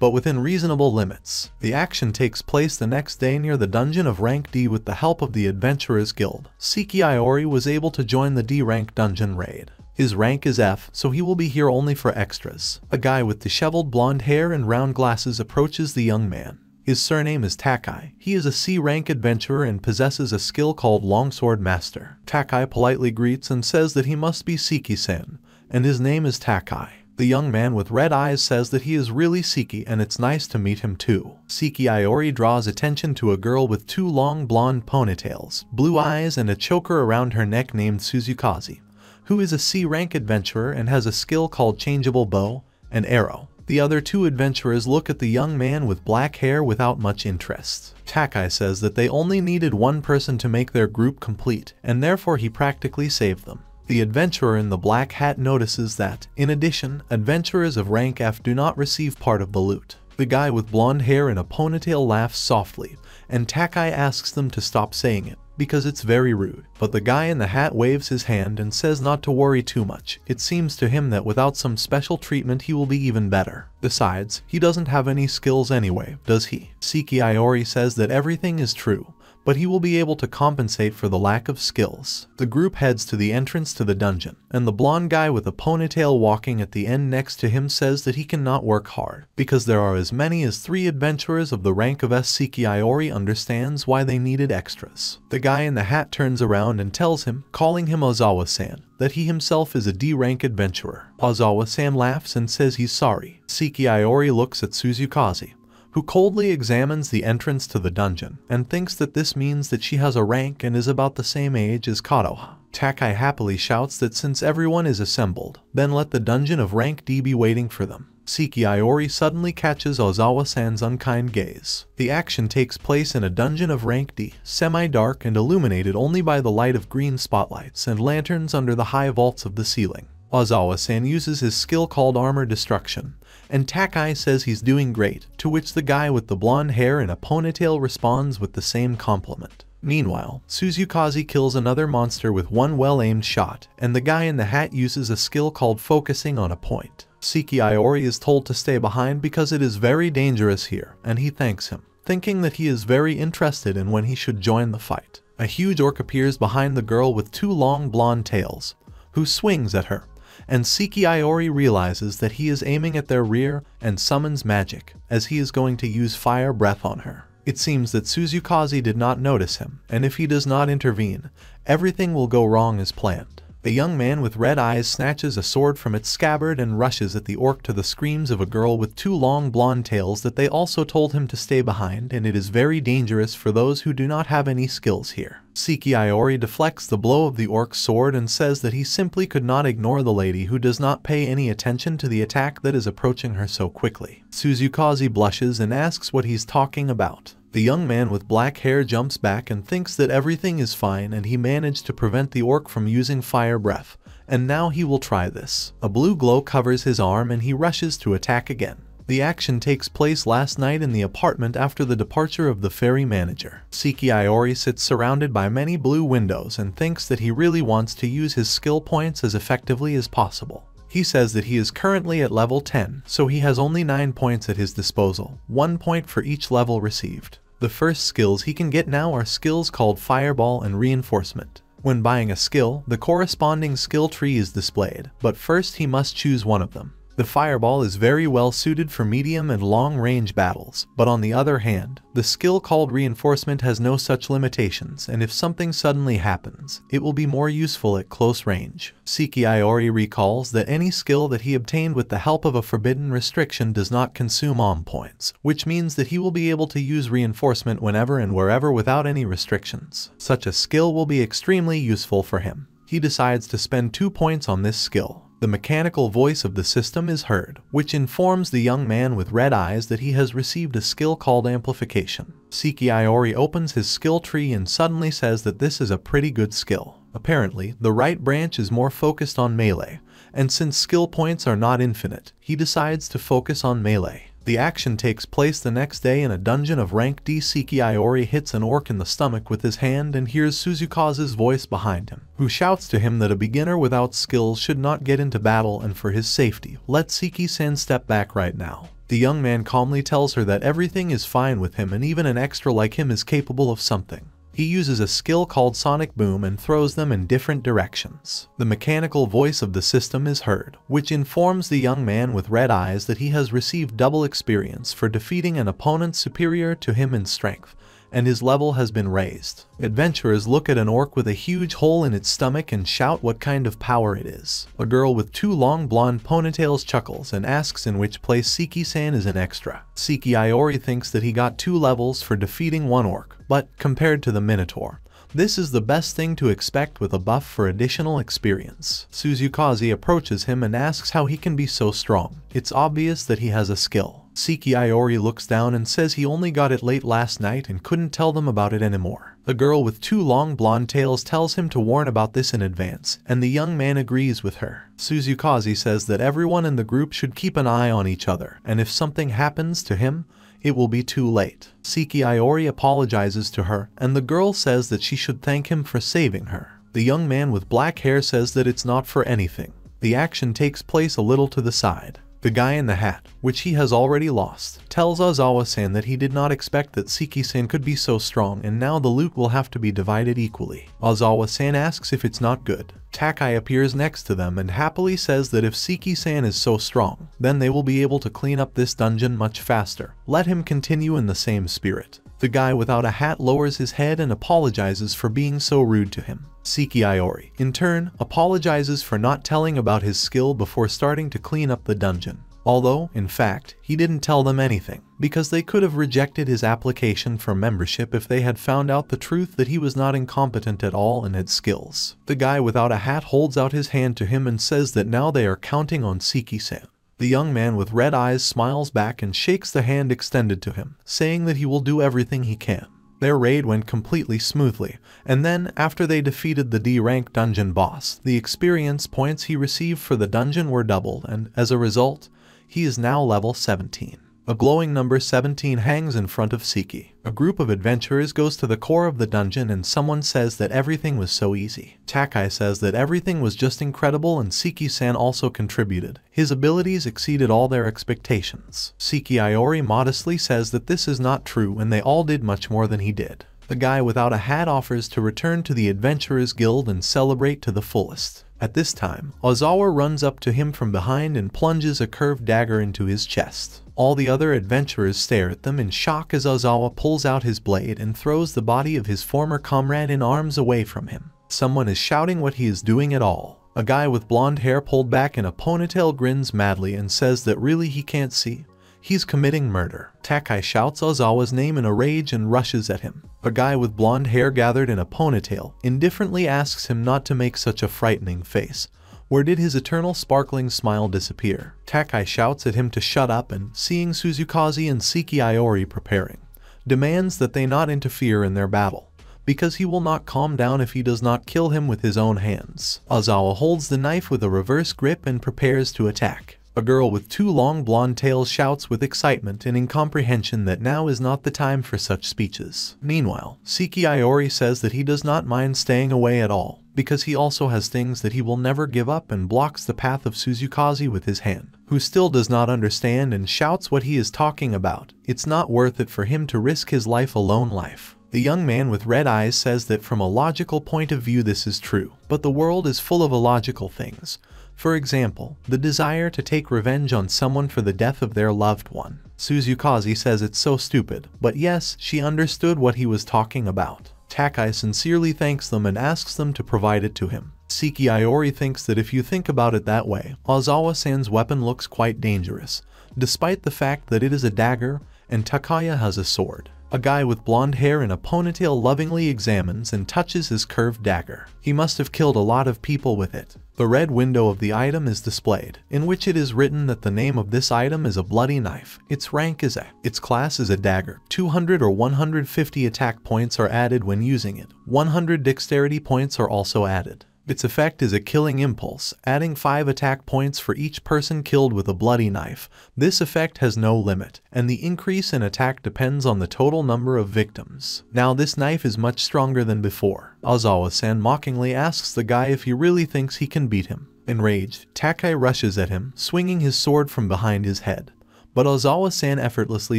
but within reasonable limits. The action takes place the next day near the dungeon of rank D with the help of the Adventurers Guild. Saeki was able to join the D rank dungeon raid. His rank is F, so he will be here only for extras. A guy with disheveled blonde hair and round glasses approaches the young man. His surname is Takai. He is a C rank adventurer and possesses a skill called Longsword Master. Takai politely greets and says that he must be Seki-san, and his name is Takai. The young man with red eyes says that he is really Saeki and it's nice to meet him too. Saeki Iori draws attention to a girl with 2 long blonde ponytails, blue eyes and a choker around her neck named Suzukaze, who is a C-rank adventurer and has a skill called changeable bow and arrow. The other 2 adventurers look at the young man with black hair without much interest. Takai says that they only needed 1 person to make their group complete, and therefore he practically saved them. The adventurer in the black hat notices that, in addition, adventurers of rank F do not receive part of the loot. The guy with blonde hair and a ponytail laughs softly, and Takai asks them to stop saying it, because it's very rude. But the guy in the hat waves his hand and says not to worry too much. It seems to him that without some special treatment he will be even better. Besides, he doesn't have any skills anyway, does he? Saeki Iori says that everything is true, but he will be able to compensate for the lack of skills. The group heads to the entrance to the dungeon, and the blonde guy with a ponytail walking at the end next to him says that he cannot work hard, because there are as many as 3 adventurers of the rank of S. Saeki Iori understands why they needed extras. The guy in the hat turns around and tells him, calling him Ozawa-san, that he himself is a D-rank adventurer. Ozawa-san laughs and says he's sorry. Saeki Iori looks at Suzukaze, who coldly examines the entrance to the dungeon and thinks that this means that she has a rank and is about the same age as Kadoha. Takai happily shouts that since everyone is assembled, then let the dungeon of rank D be waiting for them. Saeki Iori suddenly catches Ozawa-san's unkind gaze. The action takes place in a dungeon of rank D, semi-dark and illuminated only by the light of green spotlights and lanterns under the high vaults of the ceiling. Ozawa-san uses his skill called Armor Destruction, and Takai says he's doing great, to which the guy with the blonde hair and a ponytail responds with the same compliment. Meanwhile, Suzukaze kills another monster with 1 well-aimed shot, and the guy in the hat uses a skill called Focusing on a Point. Saeki Iori is told to stay behind because it is very dangerous here, and he thanks him, thinking that he is very interested in when he should join the fight. A huge orc appears behind the girl with 2 long blonde tails, who swings at her, and Saeki Iori realizes that he is aiming at their rear and summons magic, as he is going to use fire breath on her. It seems that Suzukaze did not notice him, and if he does not intervene, everything will go wrong as planned. The young man with red eyes snatches a sword from its scabbard and rushes at the orc to the screams of a girl with 2 long blonde tails that they also told him to stay behind, and it is very dangerous for those who do not have any skills here. Saeki Iori deflects the blow of the orc's sword and says that he simply could not ignore the lady who does not pay any attention to the attack that is approaching her so quickly. Suzukaze blushes and asks what he's talking about. The young man with black hair jumps back and thinks that everything is fine and he managed to prevent the orc from using fire breath, and now he will try this. A blue glow covers his arm and he rushes to attack again. The action takes place last night in the apartment after the departure of the ferry manager. Saeki Iori sits surrounded by many blue windows and thinks that he really wants to use his skill points as effectively as possible. He says that he is currently at level 10, so he has only 9 points at his disposal, 1 point for each level received. The first skills he can get now are skills called Fireball and Reinforcement. When buying a skill, the corresponding skill tree is displayed, but first he must choose one of them. The Fireball is very well suited for medium and long range battles, but on the other hand, the skill called Reinforcement has no such limitations, and if something suddenly happens, it will be more useful at close range. Saeki Iori recalls that any skill that he obtained with the help of a forbidden restriction does not consume points, which means that he will be able to use Reinforcement whenever and wherever without any restrictions. Such a skill will be extremely useful for him. He decides to spend 2 points on this skill. The mechanical voice of the system is heard, which informs the young man with red eyes that he has received a skill called Amplification. Saeki Iori opens his skill tree and suddenly says that this is a pretty good skill. Apparently, the right branch is more focused on melee, and since skill points are not infinite, he decides to focus on melee. The action takes place the next day in a dungeon of rank D. Saeki Iori hits an orc in the stomach with his hand and hears Suzukaze's voice behind him, who shouts to him that a beginner without skills should not get into battle and for his safety, let Saeki-san step back right now. The young man calmly tells her that everything is fine with him and even an extra like him is capable of something. He uses a skill called Sonic Boom and throws them in different directions. The mechanical voice of the system is heard, which informs the young man with red eyes that he has received double experience for defeating an opponent superior to him in strength, and his level has been raised. Adventurers look at an orc with a huge hole in its stomach and shout what kind of power it is. A girl with 2 long blonde ponytails chuckles and asks in which place Saeki-san is an extra. Saeki Iori thinks that he got 2 levels for defeating 1 orc, but compared to the Minotaur, this is the best thing to expect with a buff for additional experience. Suzukaze approaches him and asks how he can be so strong. It's obvious that he has a skill. Saeki Iori looks down and says he only got it late last night and couldn't tell them about it anymore. The girl with 2 long blonde tails tells him to warn about this in advance, and the young man agrees with her. Suzukaze says that everyone in the group should keep an eye on each other, and if something happens to him, it will be too late. Saeki Iori apologizes to her, and the girl says that she should thank him for saving her. The young man with black hair says that it's not for anything. The action takes place a little to the side. The guy in the hat, which he has already lost, tells Ozawa-san that he did not expect that Saeki-san could be so strong, and now the loot will have to be divided equally. Ozawa-san asks if it's not good. Takai appears next to them and happily says that if Saeki-san is so strong, then they will be able to clean up this dungeon much faster. Let him continue in the same spirit. The guy without a hat lowers his head and apologizes for being so rude to him. Saeki Iori, in turn, apologizes for not telling about his skill before starting to clean up the dungeon. Although, in fact, he didn't tell them anything, because they could have rejected his application for membership if they had found out the truth that he was not incompetent at all and had skills. The guy without a hat holds out his hand to him and says that now they are counting on Saeki-san. The young man with red eyes smiles back and shakes the hand extended to him, saying that he will do everything he can. Their raid went completely smoothly, and then, after they defeated the D-rank dungeon boss, the experience points he received for the dungeon were doubled, and, as a result, he is now level 17. A glowing number 17 hangs in front of Saeki. A group of adventurers goes to the core of the dungeon and someone says that everything was so easy. Takai says that everything was just incredible and Saeki-san also contributed. His abilities exceeded all their expectations. Saeki Iori modestly says that this is not true and they all did much more than he did. The guy without a hat offers to return to the Adventurers Guild and celebrate to the fullest. At this time, Ozawa runs up to him from behind and plunges a curved dagger into his chest. All the other adventurers stare at them in shock as Ozawa pulls out his blade and throws the body of his former comrade in arms away from him. Someone is shouting what he is doing at all. A guy with blonde hair pulled back in a ponytail grins madly and says that really he can't see. He's committing murder. Takai shouts Ozawa's name in a rage and rushes at him. A guy with blonde hair gathered in a ponytail indifferently asks him not to make such a frightening face. Where did his eternal sparkling smile disappear? Takai shouts at him to shut up and, seeing Suzukaze and Saeki Iori preparing, demands that they not interfere in their battle, because he will not calm down if he does not kill him with his own hands. Ozawa holds the knife with a reverse grip and prepares to attack. A girl with 2 long blonde tails shouts with excitement and incomprehension that now is not the time for such speeches. Meanwhile, Saeki Iori says that he does not mind staying away at all, because he also has things that he will never give up and blocks the path of Suzukaze with his hand, who still does not understand and shouts what he is talking about. It's not worth it for him to risk his life alone life. The young man with red eyes says that from a logical point of view this is true, but the world is full of illogical things. For example, the desire to take revenge on someone for the death of their loved one. Suzukaze says it's so stupid, but yes, she understood what he was talking about. Takai sincerely thanks them and asks them to provide it to him. Saeki Iori thinks that if you think about it that way, Ozawa-san's weapon looks quite dangerous, despite the fact that it is a dagger and Takaya has a sword. A guy with blonde hair in a ponytail lovingly examines and touches his curved dagger. He must have killed a lot of people with it. The red window of the item is displayed, in which it is written that the name of this item is a bloody knife. Its rank is A. Its class is a dagger. 200 or 150 attack points are added when using it. 100 dexterity points are also added. Its effect is a killing impulse, adding 5 attack points for each person killed with a bloody knife. This effect has no limit, and the increase in attack depends on the total number of victims. Now this knife is much stronger than before. Ozawa-san mockingly asks the guy if he really thinks he can beat him. Enraged, Takai rushes at him, swinging his sword from behind his head. But Ozawa-san effortlessly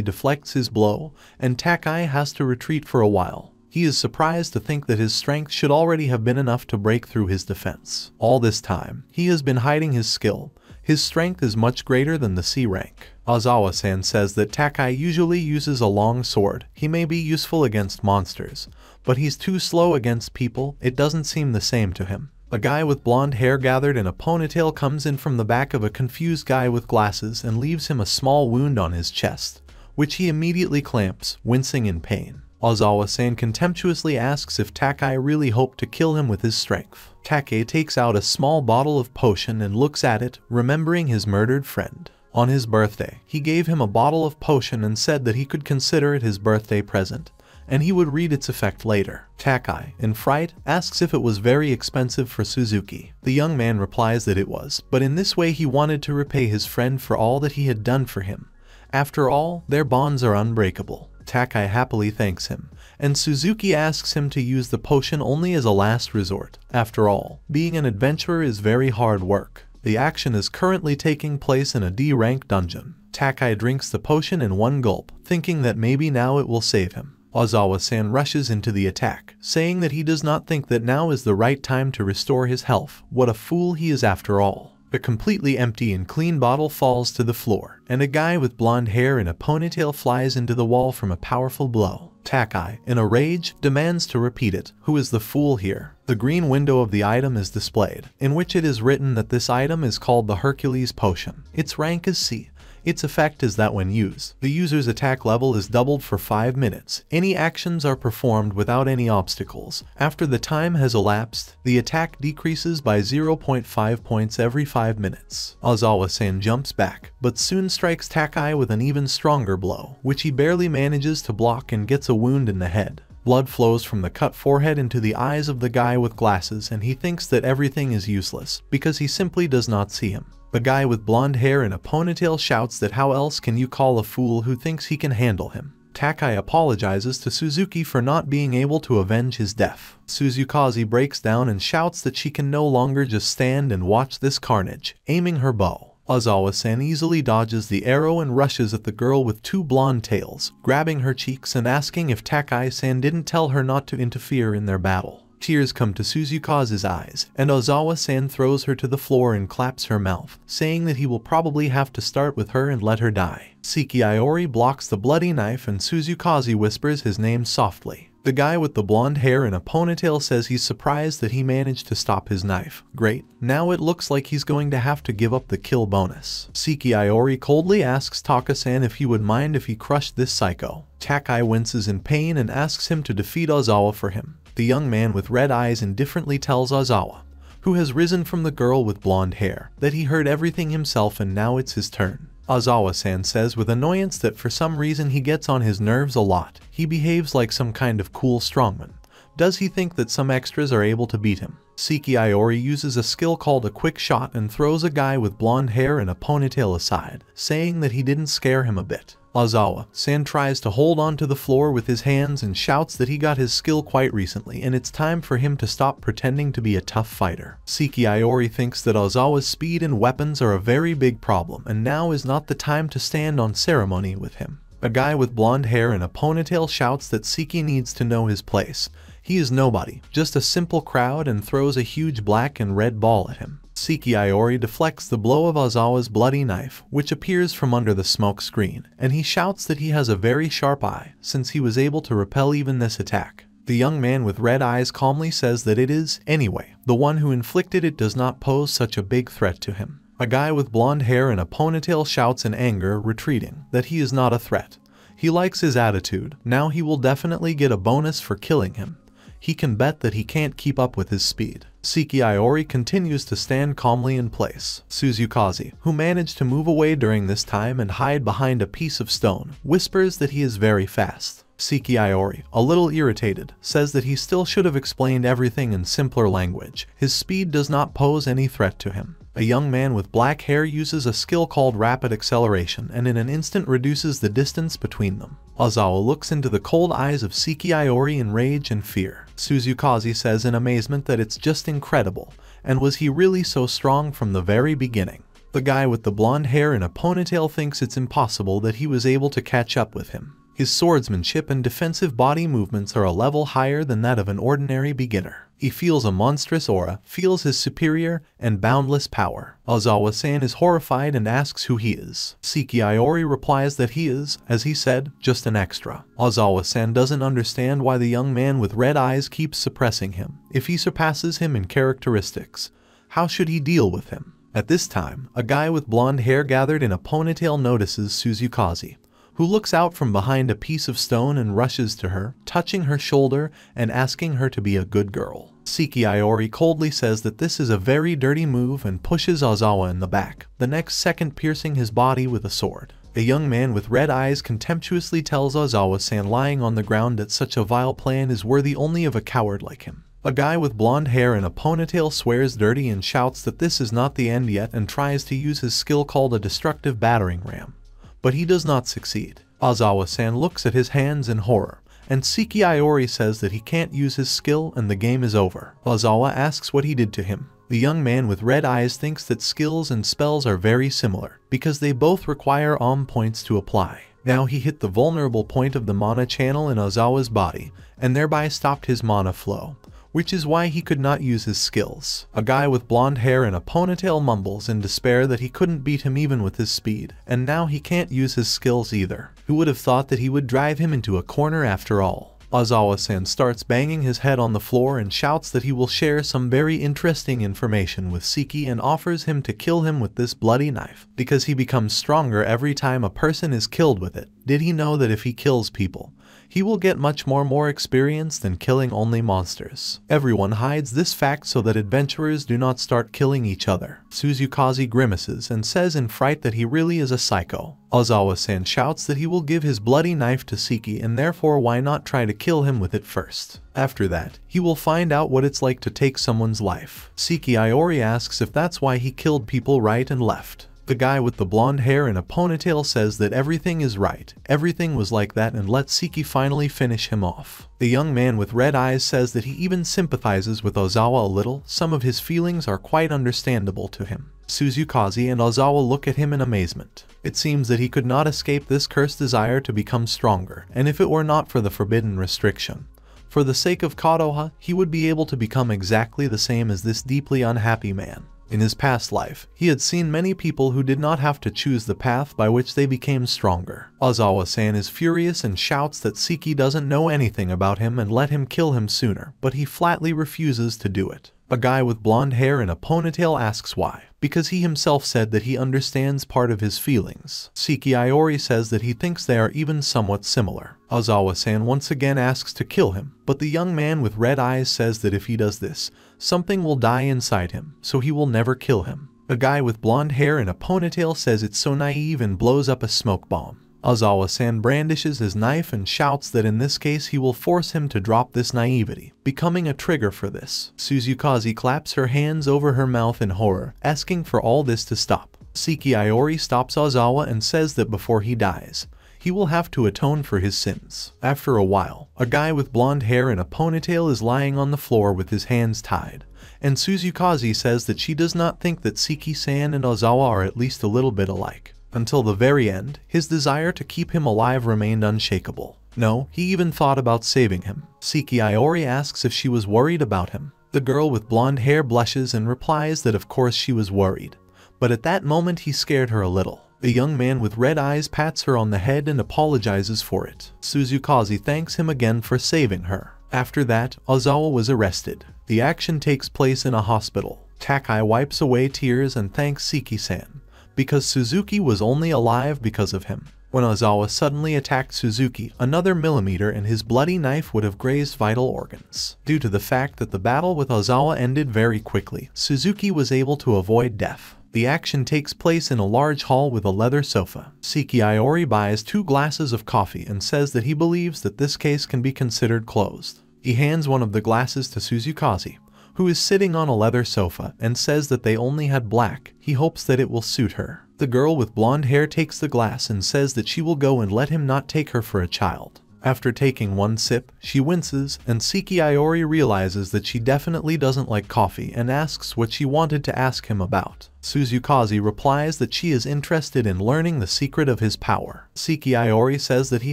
deflects his blow, and Takai has to retreat for a while. He is surprised to think that his strength should already have been enough to break through his defense. All this time, he has been hiding his skill, His strength is much greater than the C rank. Ozawa-san says that Takai usually uses a long sword. He may be useful against monsters, but he's too slow against people. It doesn't seem the same to him. A guy with blonde hair gathered in a ponytail comes in from the back of a confused guy with glasses and leaves him a small wound on his chest, which he immediately clamps, wincing in pain. Ozawa-san contemptuously asks if Takai really hoped to kill him with his strength. Takai takes out a small bottle of potion and looks at it, remembering his murdered friend. On his birthday, he gave him a bottle of potion and said that he could consider it his birthday present, and he would read its effect later. Takai, in fright, asks if it was very expensive for Suzuki. The young man replies that it was, but in this way he wanted to repay his friend for all that he had done for him. After all, their bonds are unbreakable. Takai happily thanks him, and Suzuki asks him to use the potion only as a last resort. After all, being an adventurer is very hard work. The action is currently taking place in a D-rank dungeon. Takai drinks the potion in one gulp, thinking that maybe now it will save him. Ozawa-san rushes into the attack, saying that he does not think that now is the right time to restore his health. What a fool he is after all. A completely empty and clean bottle falls to the floor, and a guy with blonde hair and a ponytail flies into the wall from a powerful blow. Takai, in a rage, demands to repeat it. Who is the fool here? The green window of the item is displayed, in which it is written that this item is called the Hercules Potion. Its rank is C. Its effect is that when used, the user's attack level is doubled for 5 minutes. Any actions are performed without any obstacles. After the time has elapsed, the attack decreases by 0.5 points every 5 minutes. Ozawa-san jumps back, but soon strikes Takai with an even stronger blow, which he barely manages to block and gets a wound in the head. Blood flows from the cut forehead into the eyes of the guy with glasses, and he thinks that everything is useless, because he simply does not see him. The guy with blonde hair and a ponytail shouts that how else can you call a fool who thinks he can handle him. Takai apologizes to Suzuki for not being able to avenge his death. Suzukaze breaks down and shouts that she can no longer just stand and watch this carnage, aiming her bow. Ozawa-san easily dodges the arrow and rushes at the girl with two blonde tails, grabbing her cheeks and asking if Takai-san didn't tell her not to interfere in their battle. Tears come to Suzukaze's eyes, and Ozawa-san throws her to the floor and claps her mouth, saying that he will probably have to start with her and let her die. Saeki Iori blocks the bloody knife and Suzukaze whispers his name softly. The guy with the blonde hair and a ponytail says he's surprised that he managed to stop his knife. Great, now it looks like he's going to have to give up the kill bonus. Saeki Iori coldly asks Taka-san if he would mind if he crushed this psycho. Takai winces in pain and asks him to defeat Ozawa for him. The young man with red eyes indifferently tells Ozawa, who has risen from the girl with blonde hair, that he heard everything himself and now it's his turn. Ozawa-san says with annoyance that for some reason he gets on his nerves a lot. He behaves like some kind of cool strongman. Does he think that some extras are able to beat him? Saeki Iori uses a skill called a quick shot and throws a guy with blonde hair and a ponytail aside, saying that he didn't scare him a bit. Ozawa-san tries to hold on to the floor with his hands and shouts that he got his skill quite recently and it's time for him to stop pretending to be a tough fighter. Saeki Iori thinks that Ozawa's speed and weapons are a very big problem and now is not the time to stand on ceremony with him. A guy with blonde hair and a ponytail shouts that Saeki needs to know his place. He is nobody, just a simple crowd, and throws a huge black and red ball at him. Saeki Iori deflects the blow of Ozawa's bloody knife, which appears from under the smoke screen, and he shouts that he has a very sharp eye, since he was able to repel even this attack. The young man with red eyes calmly says that it is, anyway, the one who inflicted it does not pose such a big threat to him. A guy with blonde hair and a ponytail shouts in anger, retreating, that he is not a threat. He likes his attitude. Now he will definitely get a bonus for killing him. He can bet that he can't keep up with his speed. Saeki Iori continues to stand calmly in place. Suzukaze, who managed to move away during this time and hide behind a piece of stone, whispers that he is very fast. Saeki Iori, a little irritated, says that he still should have explained everything in simpler language. His speed does not pose any threat to him. A young man with black hair uses a skill called rapid acceleration and in an instant reduces the distance between them. Ozawa looks into the cold eyes of Saeki Iori in rage and fear. Suzukaze says in amazement that it's just incredible, and was he really so strong from the very beginning? The guy with the blonde hair and a ponytail thinks it's impossible that he was able to catch up with him. His swordsmanship and defensive body movements are a level higher than that of an ordinary beginner. He feels a monstrous aura, feels his superior and boundless power. Ozawa-san is horrified and asks who he is. Saeki Iori replies that he is, as he said, just an extra. Ozawa-san doesn't understand why the young man with red eyes keeps suppressing him. If he surpasses him in characteristics, how should he deal with him? At this time, a guy with blonde hair gathered in a ponytail notices Suzukaze, who looks out from behind a piece of stone and rushes to her, touching her shoulder and asking her to be a good girl. Saeki Iori coldly says that this is a very dirty move and pushes Ozawa in the back, the next second piercing his body with a sword. A young man with red eyes contemptuously tells Ozawa-san lying on the ground that such a vile plan is worthy only of a coward like him. A guy with blonde hair and a ponytail swears dirty and shouts that this is not the end yet and tries to use his skill called a destructive battering ram. But he does not succeed. Ozawa-san looks at his hands in horror, and Saeki Iori says that he can't use his skill and the game is over. Ozawa asks what he did to him. The young man with red eyes thinks that skills and spells are very similar, because they both require points to apply. Now he hit the vulnerable point of the mana channel in Ozawa's body, and thereby stopped his mana flow, which is why he could not use his skills. A guy with blonde hair and a ponytail mumbles in despair that he couldn't beat him even with his speed, and now he can't use his skills either. Who would have thought that he would drive him into a corner after all? Ozawa-san starts banging his head on the floor and shouts that he will share some very interesting information with Saeki and offers him to kill him with this bloody knife, because he becomes stronger every time a person is killed with it. Did he know that if he kills people, he will get much more experience than killing only monsters? Everyone hides this fact so that adventurers do not start killing each other. Suzukaze grimaces and says in fright that he really is a psycho. Ozawa-san shouts that he will give his bloody knife to Saeki and therefore why not try to kill him with it first. After that, he will find out what it's like to take someone's life. Saeki Iori asks if that's why he killed people right and left. The guy with the blonde hair and a ponytail says that everything is right, everything was like that, and lets Saeki finally finish him off. The young man with red eyes says that he even sympathizes with Ozawa a little, some of his feelings are quite understandable to him. Suzukaze and Ozawa look at him in amazement. It seems that he could not escape this cursed desire to become stronger, and if it were not for the forbidden restriction, for the sake of Konoha, he would be able to become exactly the same as this deeply unhappy man. In his past life, he had seen many people who did not have to choose the path by which they became stronger. Ozawa-san is furious and shouts that Saeki doesn't know anything about him and let him kill him sooner, but he flatly refuses to do it. A guy with blonde hair and a ponytail asks why, because he himself said that he understands part of his feelings. Saeki Iori says that he thinks they are even somewhat similar. Ozawa-san once again asks to kill him, but the young man with red eyes says that if he does this, something will die inside him, so he will never kill him. A guy with blonde hair and a ponytail says it's so naive and blows up a smoke bomb. Ozawa-san brandishes his knife and shouts that in this case he will force him to drop this naivety, becoming a trigger for this. Suzukaze claps her hands over her mouth in horror, asking for all this to stop. Saeki Iori stops Ozawa and says that before he dies, he will have to atone for his sins. After a while, a guy with blonde hair and a ponytail is lying on the floor with his hands tied, and Suzukaze says that she does not think that Saeki-san and Ozawa are at least a little bit alike. Until the very end, his desire to keep him alive remained unshakable. No, he even thought about saving him. Saeki Iori asks if she was worried about him. The girl with blonde hair blushes and replies that of course she was worried, but at that moment he scared her a little. The young man with red eyes pats her on the head and apologizes for it. Suzukaze thanks him again for saving her. After that, Ozawa was arrested. The action takes place in a hospital. Takai wipes away tears and thanks Saeki-san, because Suzuki was only alive because of him. When Ozawa suddenly attacked Suzuki, another millimeter and his bloody knife would have grazed vital organs. Due to the fact that the battle with Ozawa ended very quickly, Suzuki was able to avoid death. The action takes place in a large hall with a leather sofa. Saeki Iori buys 2 glasses of coffee and says that he believes that this case can be considered closed. He hands one of the glasses to Suzukaze, who is sitting on a leather sofa, and says that they only had black. He hopes that it will suit her. The girl with blonde hair takes the glass and says that she will go and let him not take her for a child. After taking one sip, she winces, and Saeki Iori realizes that she definitely doesn't like coffee and asks what she wanted to ask him about. Suzukaze replies that she is interested in learning the secret of his power. Saeki Iori says that he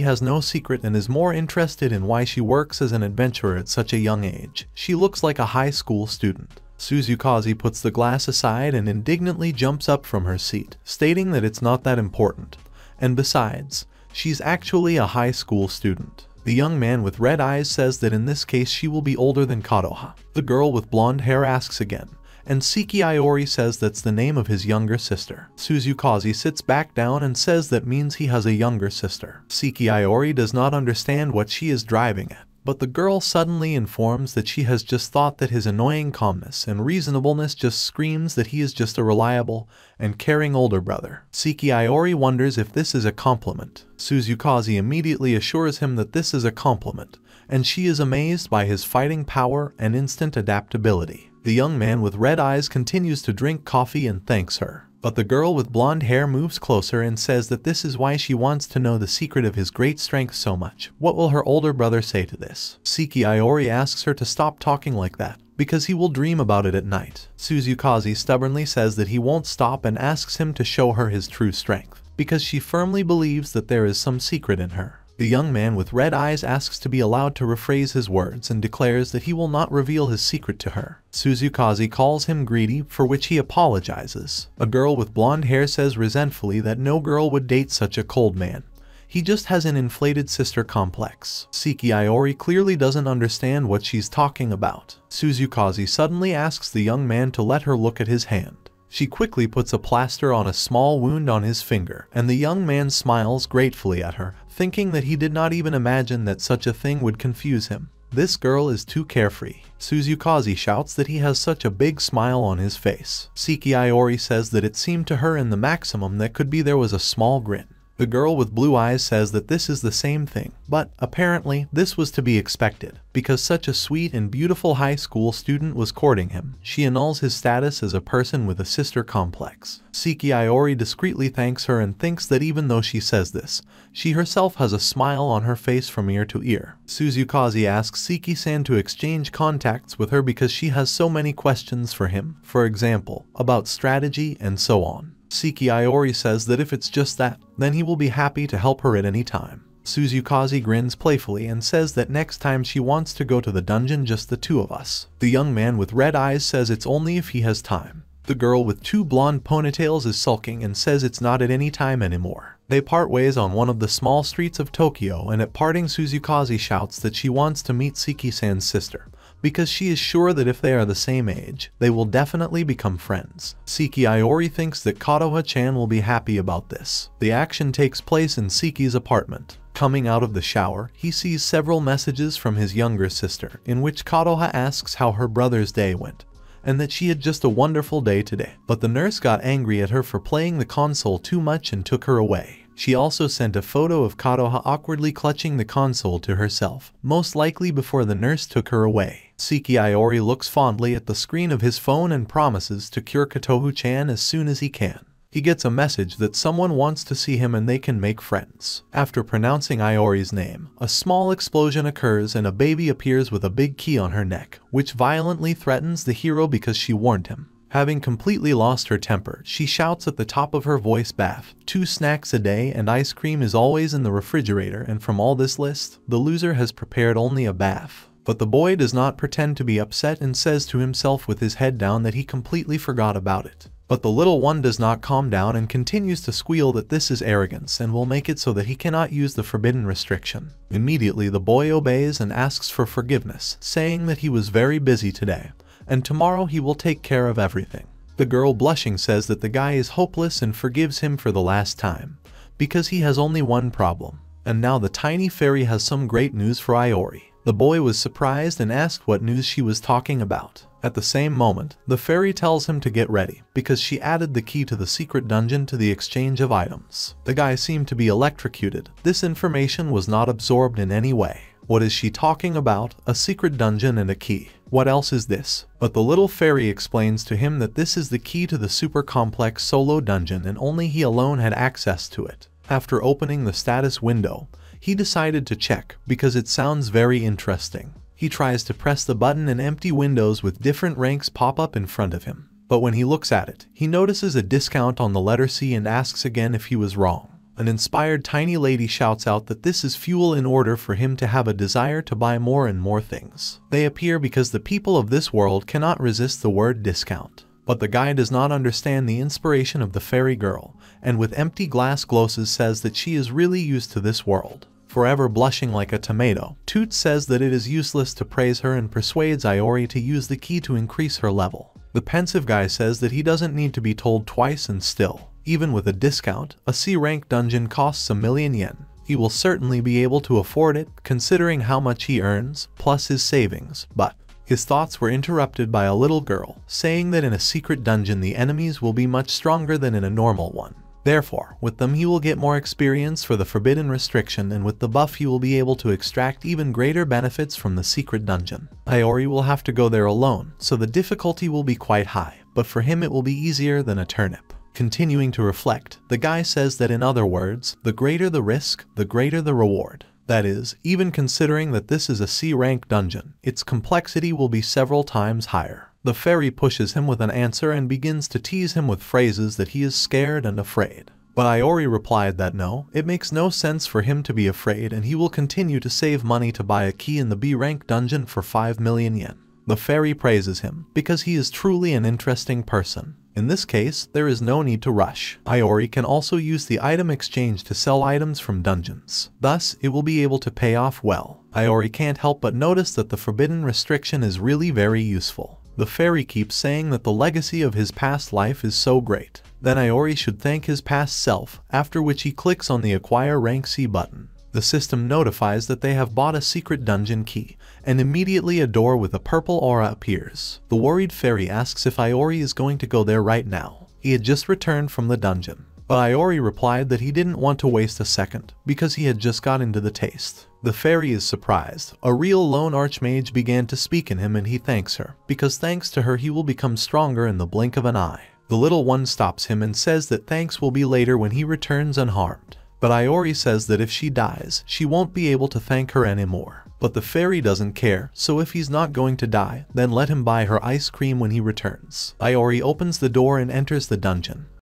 has no secret and is more interested in why she works as an adventurer at such a young age. She looks like a high school student. Suzukaze puts the glass aside and indignantly jumps up from her seat, stating that it's not that important. And besides, she's actually a high school student. The young man with red eyes says that in this case she will be older than Kadoha. The girl with blonde hair asks again, and Saeki Iori says that's the name of his younger sister. Suzukaze sits back down and says that means he has a younger sister. Saeki Iori does not understand what she is driving at, but the girl suddenly informs that she has just thought that his annoying calmness and reasonableness just screams that he is just a reliable and caring older brother. Saeki Iori wonders if this is a compliment. Suzukaze immediately assures him that this is a compliment, and she is amazed by his fighting power and instant adaptability. The young man with red eyes continues to drink coffee and thanks her. But the girl with blonde hair moves closer and says that this is why she wants to know the secret of his great strength so much. What will her older brother say to this? Saeki Iori asks her to stop talking like that, because he will dream about it at night. Suzukaze stubbornly says that he won't stop and asks him to show her his true strength, because she firmly believes that there is some secret in her. The young man with red eyes asks to be allowed to rephrase his words and declares that he will not reveal his secret to her. Suzukaze calls him greedy, for which he apologizes. A girl with blonde hair says resentfully that no girl would date such a cold man. He just has an inflated sister complex. Saeki Iori clearly doesn't understand what she's talking about. Suzukaze suddenly asks the young man to let her look at his hand. She quickly puts a plaster on a small wound on his finger, and the young man smiles gratefully at her, thinking that he did not even imagine that such a thing would confuse him. This girl is too carefree. Suzukaze shouts that he has such a big smile on his face. Saeki Iori says that it seemed to her in the maximum that could be there was a small grin. The girl with blue eyes says that this is the same thing, but apparently this was to be expected, because such a sweet and beautiful high school student was courting him. She annuls his status as a person with a sister complex. Saeki Iori discreetly thanks her and thinks that even though she says this, she herself has a smile on her face from ear to ear. Suzukaze asks Saeki-san to exchange contacts with her because she has so many questions for him, for example, about strategy and so on. Saeki Iori says that if it's just that, then he will be happy to help her at any time. Suzukaze grins playfully and says that next time she wants to go to the dungeon just the two of us. The young man with red eyes says it's only if he has time. The girl with two blonde ponytails is sulking and says it's not at any time anymore. They part ways on one of the small streets of Tokyo, and at parting Suzukaze shouts that she wants to meet Saeki-san's sister, because she is sure that if they are the same age, they will definitely become friends. Saeki Iori thinks that Kadoha-chan will be happy about this. The action takes place in Saeki's apartment. Coming out of the shower, he sees several messages from his younger sister, in which Kadoha asks how her brother's day went, and that she had just a wonderful day today. But the nurse got angry at her for playing the console too much and took her away. She also sent a photo of Kadoha awkwardly clutching the console to herself, most likely before the nurse took her away. Saeki Iori looks fondly at the screen of his phone and promises to cure Katohu-chan as soon as he can. He gets a message that someone wants to see him and they can make friends. After pronouncing Iori's name, a small explosion occurs and a baby appears with a big key on her neck, which violently threatens the hero because she warned him. Having completely lost her temper, she shouts at the top of her voice, "Bath, 2 snacks a day and ice cream is always in the refrigerator, and from all this list, the loser has prepared only a bath." But the boy does not pretend to be upset and says to himself with his head down that he completely forgot about it. But the little one does not calm down and continues to squeal that this is arrogance and will make it so that he cannot use the forbidden restriction. Immediately the boy obeys and asks for forgiveness, saying that he was very busy today, and tomorrow he will take care of everything. The girl blushing says that the guy is hopeless and forgives him for the last time, because he has only one problem. And now the tiny fairy has some great news for Iori. The boy was surprised and asked what news she was talking about. At the same moment, the fairy tells him to get ready, because she added the key to the secret dungeon to the exchange of items. The guy seemed to be electrocuted. This information was not absorbed in any way. What is she talking about? A secret dungeon and a key. What else is this? But the little fairy explains to him that this is the key to the super complex solo dungeon and only he alone had access to it. After opening the status window, He decided to check because it sounds very interesting. He tries to press the button and empty windows with different ranks pop up in front of him. But when he looks at it, he notices a discount on the letter C and asks again if he was wrong. An inspired tiny lady shouts out that this is fuel in order for him to have a desire to buy more and more things. They appear because the people of this world cannot resist the word discount. But the guy does not understand the inspiration of the fairy girl, and with empty glass glosses says that she is really used to this world. Forever blushing like a tomato, Toot says that it is useless to praise her and persuades Iori to use the key to increase her level. The pensive guy says that he doesn't need to be told twice and still, even with a discount, a C-rank dungeon costs 1,000,000 yen. He will certainly be able to afford it, considering how much he earns, plus his savings, but his thoughts were interrupted by a little girl, saying that in a secret dungeon the enemies will be much stronger than in a normal one. Therefore, with them he will get more experience for the forbidden restriction, and with the buff he will be able to extract even greater benefits from the secret dungeon. Iori will have to go there alone, so the difficulty will be quite high, but for him it will be easier than a turnip. Continuing to reflect, the guy says that in other words, the greater the risk, the greater the reward. That is, even considering that this is a C-rank dungeon, its complexity will be several times higher. The fairy pushes him with an answer and begins to tease him with phrases that he is scared and afraid. But Iori replied that no, it makes no sense for him to be afraid, and he will continue to save money to buy a key in the B-rank dungeon for 5,000,000 yen. The fairy praises him because he is truly an interesting person. In this case, there is no need to rush. Iori can also use the item exchange to sell items from dungeons. Thus, it will be able to pay off well. Iori can't help but notice that the forbidden restriction is really very useful. The fairy keeps saying that the legacy of his past life is so great. Then Iori should thank his past self, after which he clicks on the Acquire Rank C button. The system notifies that they have bought a secret dungeon key, and immediately a door with a purple aura appears. The worried fairy asks if Iori is going to go there right now. He had just returned from the dungeon. But Iori replied that he didn't want to waste a second, because he had just got into the taste. The fairy is surprised. A real lone Archmage began to speak in him, and he thanks her, because thanks to her he will become stronger in the blink of an eye. The little one stops him and says that thanks will be later when he returns unharmed. But Iori says that if she dies, she won't be able to thank her anymore. But the fairy doesn't care, so if he's not going to die, then let him buy her ice cream when he returns. Iori opens the door and enters the dungeon.